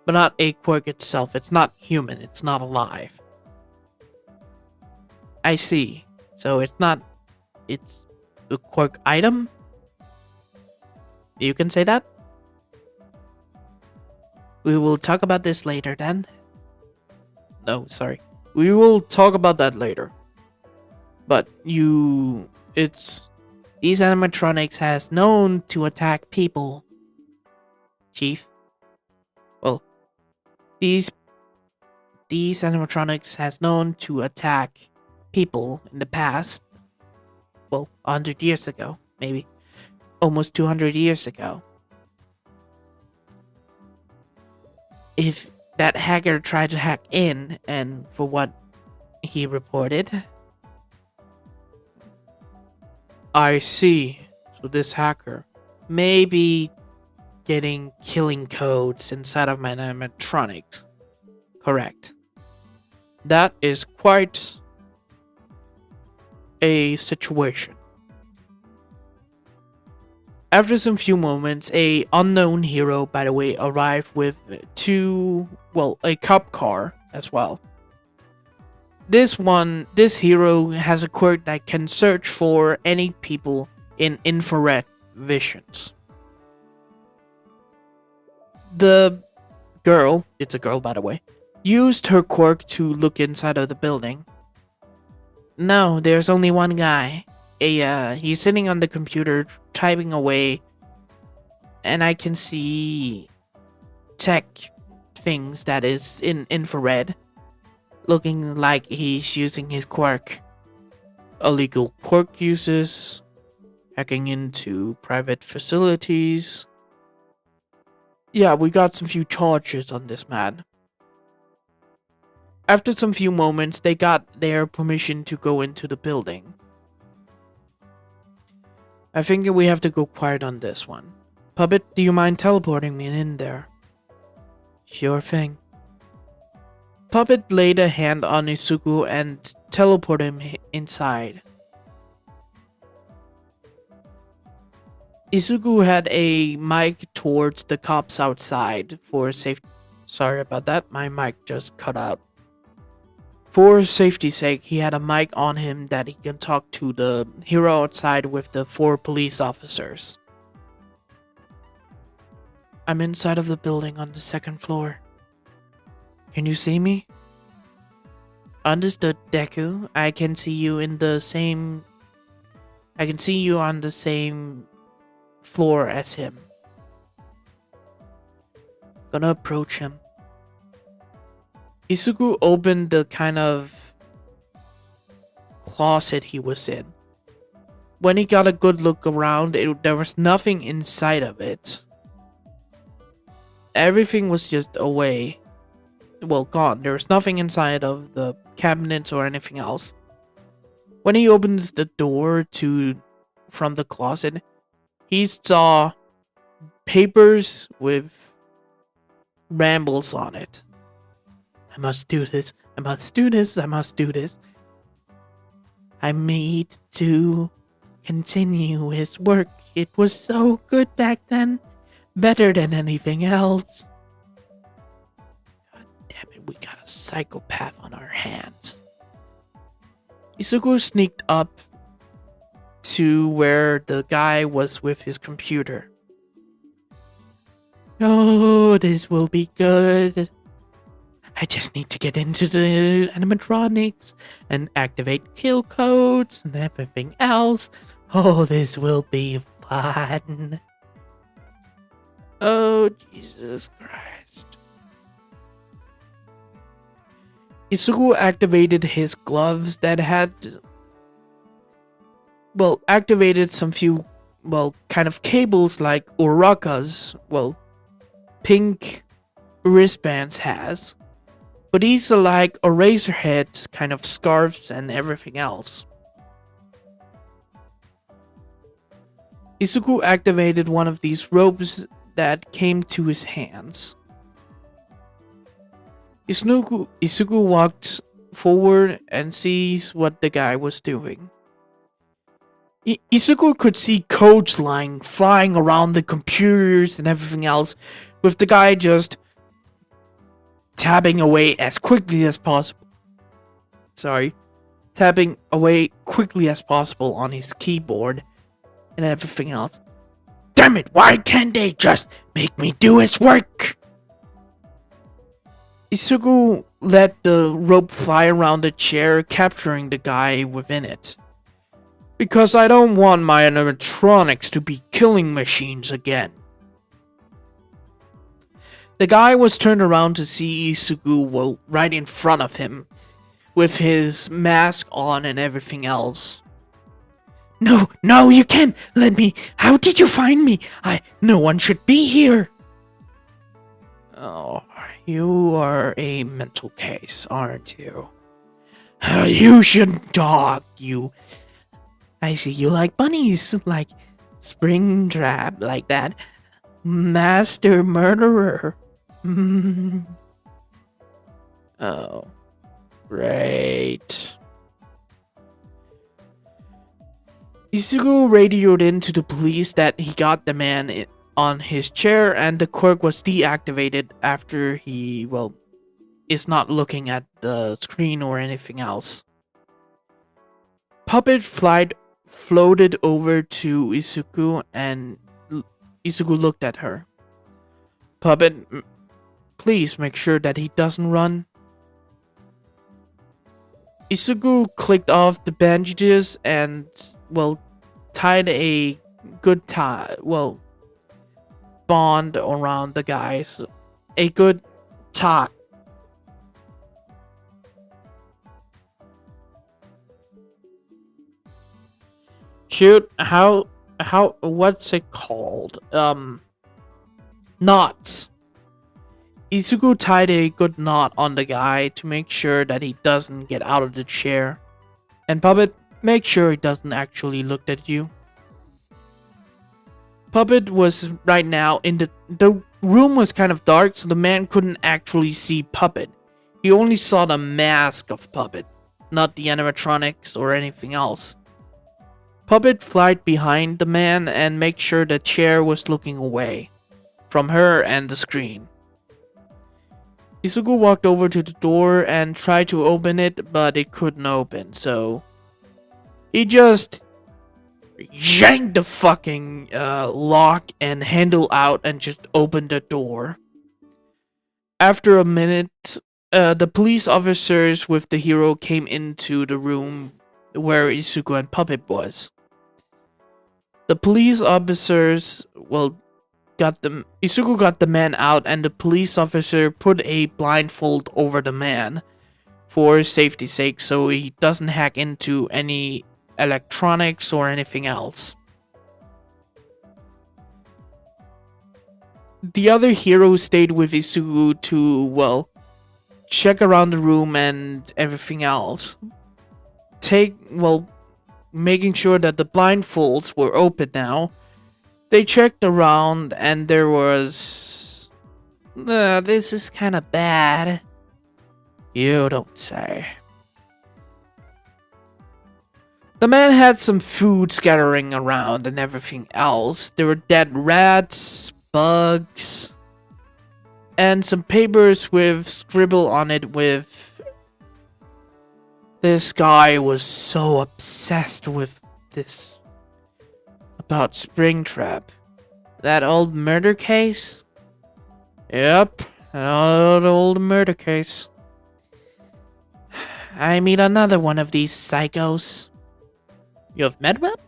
but not a quirk itself. It's not human. It's not alive. I see. So it's not. It's a quirk item. You can say that. We will talk about this later then. No, sorry. We will talk about that later. But these animatronics has known to attack people. Chief. Well, these animatronics has known to attack people in the past. Well, 100 years ago, maybe. Almost 200 years ago. If that hacker tried to hack in, and for what he reported. I see. So this hacker may be getting killing codes inside of my animatronics. Correct. That is quite a situation. After some few moments, a unknown hero, by the way, arrived with a cop car as well. This hero has a quirk that can search for any people in infrared visions. The girl, it's a girl by the way, used her quirk to look inside of the building. No, there's only one guy. He's sitting on the computer typing away, and I can see tech things that is in infrared, looking like he's using his quirk. Illegal quirk uses, hacking into private facilities. Yeah, we got some few charges on this man. After some few moments, they got their permission to go into the building. I think we have to go quiet on this one. Puppet, do you mind teleporting me in there? Sure thing. Puppet laid a hand on Isugu and teleported him inside. Izuku had a mic towards the cops outside for safety. Sorry about that, my mic just cut out. For safety's sake, he had a mic on him that he can talk to the hero outside with the 4 police officers. I'm inside of the building on the 2nd floor. Can you see me? Understood, Deku. I can see you on the same floor as him. Gonna approach him. Izuku opened the kind of closet he was in. When he got a good look around, there was nothing inside of it. Everything was just away. Well, gone. There was nothing inside of the cabinets or anything else. When he opens the door from the closet, he saw papers with rambles on it. I must do this. I must do this. I must do this. I need to continue his work. It was so good back then. Better than anything else. God damn it, we got a psychopath on our hands. Izuku sneaked up to where the guy was with his computer. Oh, this will be good. I just need to get into the animatronics and activate kill codes and everything else. Oh, this will be fun. Oh, Jesus Christ. Izuku activated his gloves that had, activated some few, kind of cables like Uraka's, pink wristbands has. But these are like Eraserhead's kind of scarves and everything else. Izuku activated one of these ropes that came to his hands. Izuku walked forward and sees what the guy was doing. Izuku could see codes flying around the computers and everything else, with the guy just tapping away as quickly as possible. Tapping away quickly as possible on his keyboard and everything else. Damn it, why can't they just make me do his work? Izuku let the rope fly around the chair, capturing the guy within it. Because I don't want my animatronics to be killing machines again. The guy was turned around to see Izuku right in front of him, with his mask on and everything else. No, you can't let me. How did you find me? No one should be here. Oh, you are a mental case, aren't you? You shouldn't talk, I see you like bunnies, like Springtrap, like that. Master murderer. Oh, great. Izuku radioed in to the police that he got the man on his chair and the quirk was deactivated after he, is not looking at the screen or anything else. Puppet floated over to Izuku and Izuku looked at her. Puppet, please make sure that he doesn't run. Izuku clicked off the bandages and, tied a good bond around the guys. A good tie. Shoot, what's it called? Knots. Izuku tied a good knot on the guy to make sure that he doesn't get out of the chair. And Puppet, make sure he doesn't actually look at you. Puppet was right now in the room was kind of dark, so the man couldn't actually see Puppet. He only saw the mask of Puppet, not the animatronics or anything else. Puppet flied behind the man and make sure the chair was looking away from her and the screen. Izuku walked over to the door and tried to open it, but it couldn't open, so he just yanked the fucking lock and handle out and just opened the door. After a minute, the police officers with the hero came into the room where Izuku and Puppet was. The police officers, Izuku got the man out, and the police officer put a blindfold over the man for safety's sake so he doesn't hack into any electronics or anything else. The other hero stayed with Izuku to, check around the room and everything else. Making sure that the blindfolds were open now. They checked around and there was... this is kinda bad. You don't say. The man had some food scattering around and everything else. There were dead rats, bugs, and some papers with scribble on it with... This guy was so obsessed with this... about Springtrap. That old murder case? Yep, an old murder case. I meet another one of these psychos. You have met one?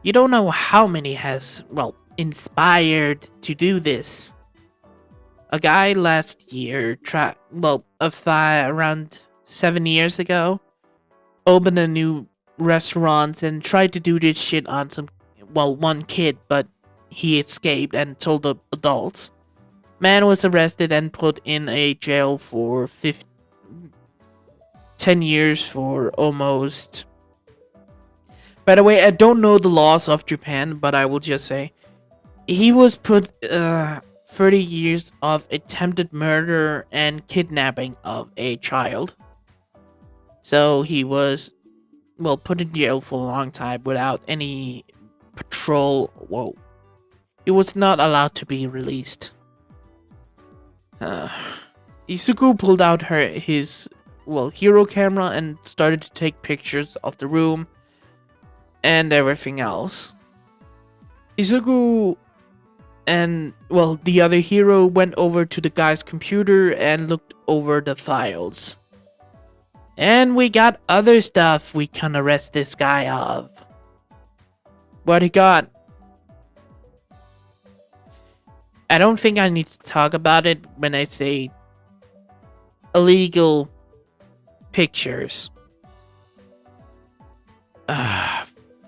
You don't know how many has, inspired to do this. A guy last year around 7 years ago, opened a new restaurant and tried to do this shit on one kid, but he escaped and told the adults. Man was arrested and put in a jail for 10 years for almost... By the way, I don't know the laws of Japan, but I will just say he was put 30 years of attempted murder and kidnapping of a child. So he was, put in jail for a long time without any patrol. Whoa. He was not allowed to be released. Izuku pulled out his hero camera and started to take pictures of the room and everything else. Izuku and, the other hero went over to the guy's computer and looked over the files. And we got other stuff we can arrest this guy of. What he got? I don't think I need to talk about it when I say illegal pictures.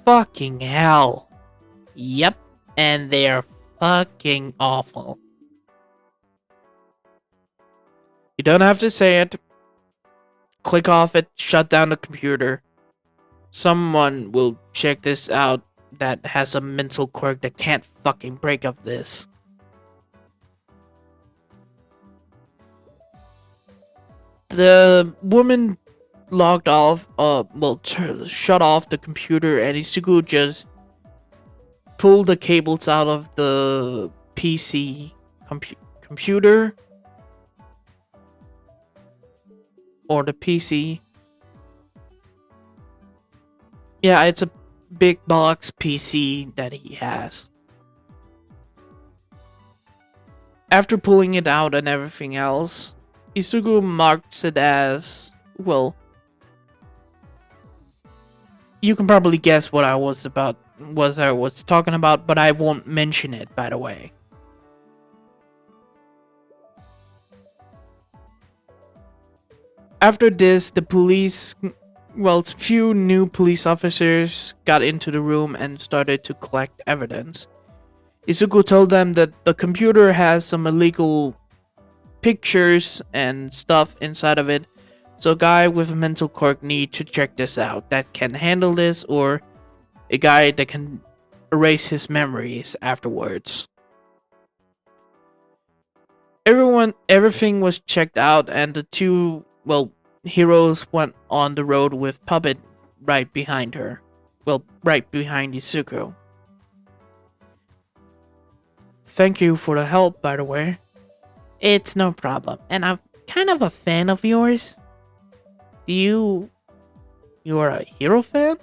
Fucking hell. Yep, and they're fucking awful. You don't have to say it. Click off it, shut down the computer. Someone will check this out that has a mental quirk that can't fucking break of this. The woman logged off, shut off the computer, and Izuku just pulled the cables out of the PC computer. Or the PC. Yeah, it's a big box PC that he has. After pulling it out and everything else, Izuku marks it as, you can probably guess what I was talking about, but I won't mention it, by the way. After this, the police, few new police officers got into the room and started to collect evidence. Izuku told them that the computer has some illegal pictures and stuff inside of it, so a guy with a mental quirk need to check this out that can handle this, or a guy that can erase his memories afterwards. Everything was checked out, and the two, heroes went on the road with Puppet right behind her. well, right behind Izuku. Thank you for the help, by the way. It's no problem, and I'm kind of a fan of yours. You are a hero fan?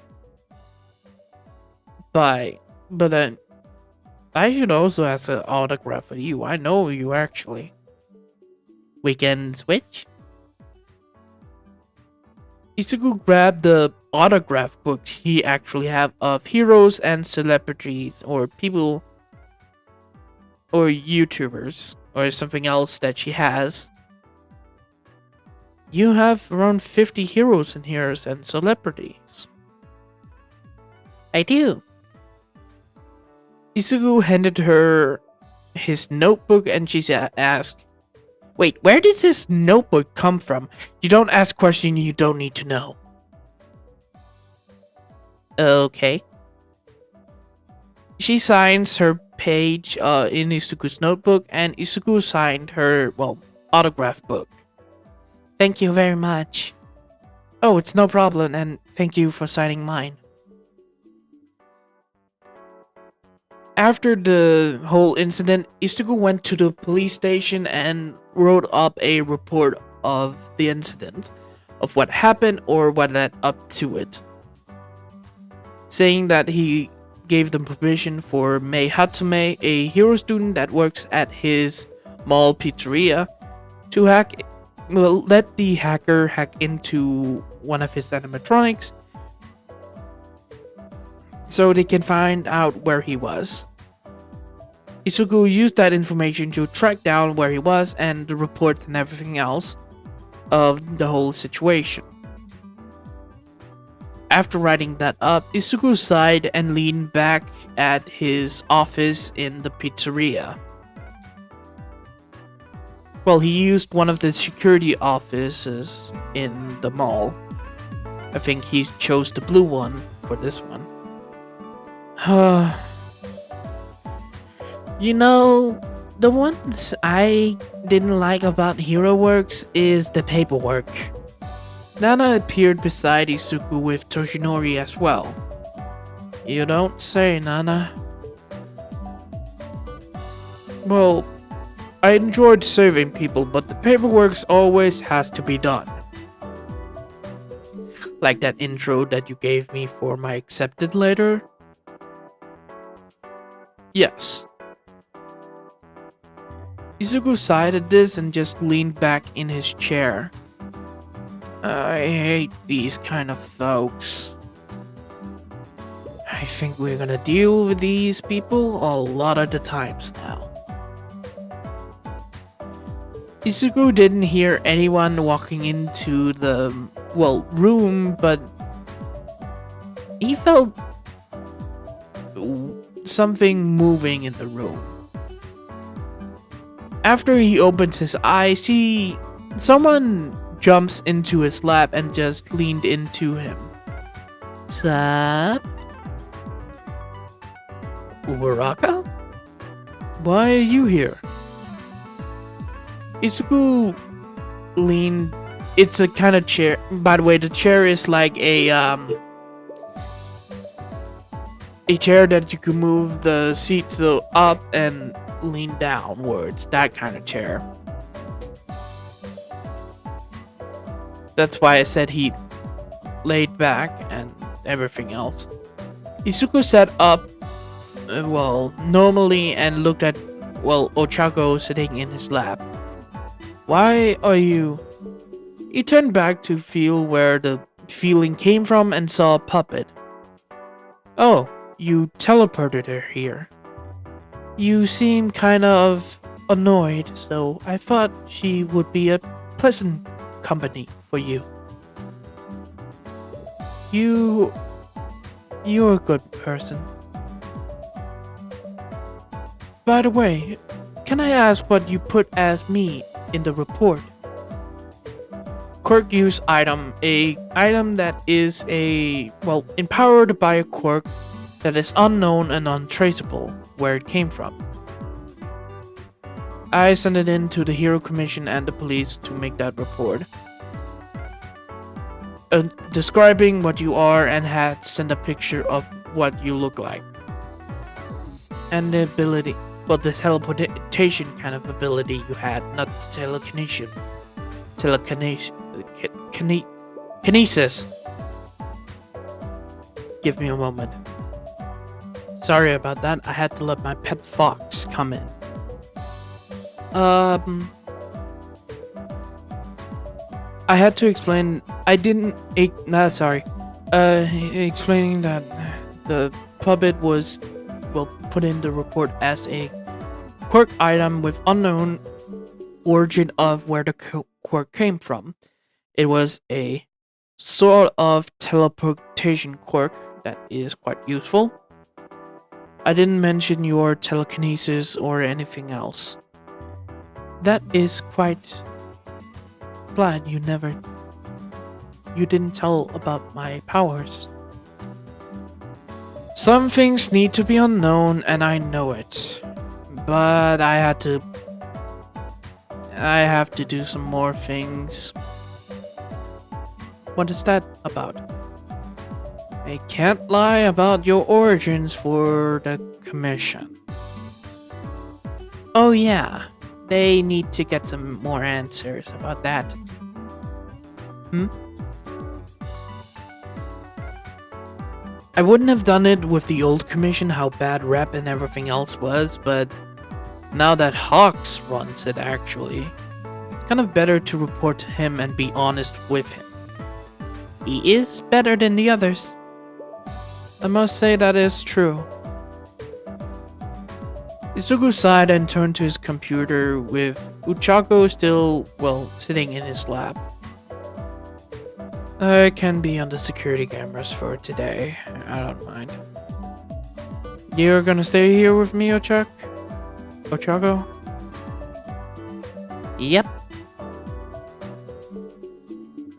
But then I should also ask an autograph of you. I know you actually. We can switch? Izuku grabbed the autograph books he actually have of heroes and celebrities or people or YouTubers or something else that she has. You have around 50 heroes and heroes and celebrities. I do. Izuku handed her his notebook and she asked, "Wait, where does this notebook come from? You don't ask questions you don't need to know." Okay. She signs her page in Izuku's notebook, and Izuku signed her, well, autograph book. Thank you very much. Oh, it's no problem, and thank you for signing mine. After the whole incident, Izuku went to the police station and wrote up a report of the incident, of what happened or what led up to it, saying that he gave them permission for Mei Hatsume, a hero student that works at his mall pizzeria, to let the hacker hack into one of his animatronics so they can find out where he was. Izuku used that information to track down where he was and the reports and everything else of the whole situation. After writing that up, Izuku sighed and leaned back at his office in the pizzeria. Well, he used one of the security offices in the mall. I think he chose the blue one for this one. You know, the ones I didn't like about Hero Works is the paperwork. Nana appeared beside Izuku with Toshinori as well. You don't say, Nana. Well, I enjoyed saving people, but the paperwork always has to be done. Like that intro that you gave me for my accepted letter? Yes. Izuku sighed at this and just leaned back in his chair. I hate these kind of folks. I think we're gonna deal with these people a lot of the times now. Izuku didn't hear anyone walking into the, room, but he felt something moving in the room. After he opens his eyes, someone jumps into his lap and just leaned into him. Sup? Uraraka? Why are you here? Izuku leaned. It's a kind of chair. By the way, the chair is like a chair that you can move the seat so up and lean downwards. That kind of chair. That's why I said he laid back and everything else. Izuku sat up, normally and looked at, Ochako sitting in his lap. Why are you... He turned back to feel where the feeling came from and saw a puppet. Oh, you teleported her here. You seem kind of annoyed, so I thought she would be a pleasant company for you. You're a good person. By the way, can I ask what you put as me in the report? Quirk use item, a item that is empowered by a quirk that is unknown and untraceable where it came from. I sent it in to the Hero Commission and the police to make that report. describing what you are and had sent a picture of what you look like. And the ability, well, the teleportation kind of ability you had, not telekinesis. Kinesis. Give me a moment. Sorry about that. I had to let my pet fox come in. I had to explain. Explaining that the puppet was, well, put in the report as a quirk item with unknown origin of where the quirk came from. It was a sort of teleportation quirk that is quite useful. I didn't mention your telekinesis or anything else. That is quite glad you didn't tell about my powers. Some things need to be unknown and I know it. But I have to do some more things. What is that about? I can't lie about your origins for the commission. Oh yeah, they need to get some more answers about that. I wouldn't have done it with the old commission, how bad rep and everything else was, but now that Hawks runs it actually, it's kind of better to report to him and be honest with him. He is better than the others. I must say that is true. Izuku sighed and turned to his computer with Uchako still, well, sitting in his lap. I can be on the security cameras for today. I don't mind. You're gonna stay here with me, Ochako? Yep.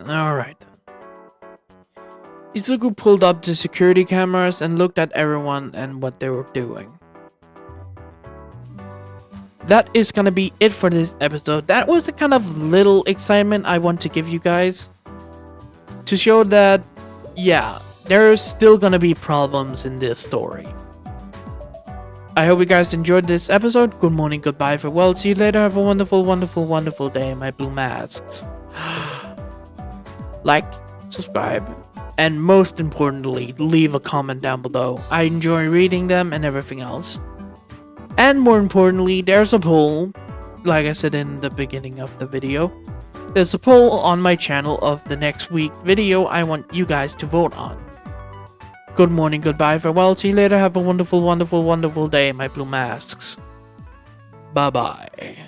Alright. Izuku pulled up the security cameras and looked at everyone and what they were doing. That is gonna be it for this episode. That was the kind of little excitement I want to give you guys. To show that, yeah, there's still gonna be problems in this story. I hope you guys enjoyed this episode. Good morning, goodbye, farewell, see you later, have a wonderful, wonderful, wonderful day, my blue masks. Like, subscribe, and most importantly, leave a comment down below. I enjoy reading them and everything else. And more importantly, there's a poll, like I said in the beginning of the video. There's a poll on my channel of the next week video I want you guys to vote on. Good morning, goodbye, farewell, see you later, have a wonderful, wonderful, wonderful day, my blue masks. Bye-bye.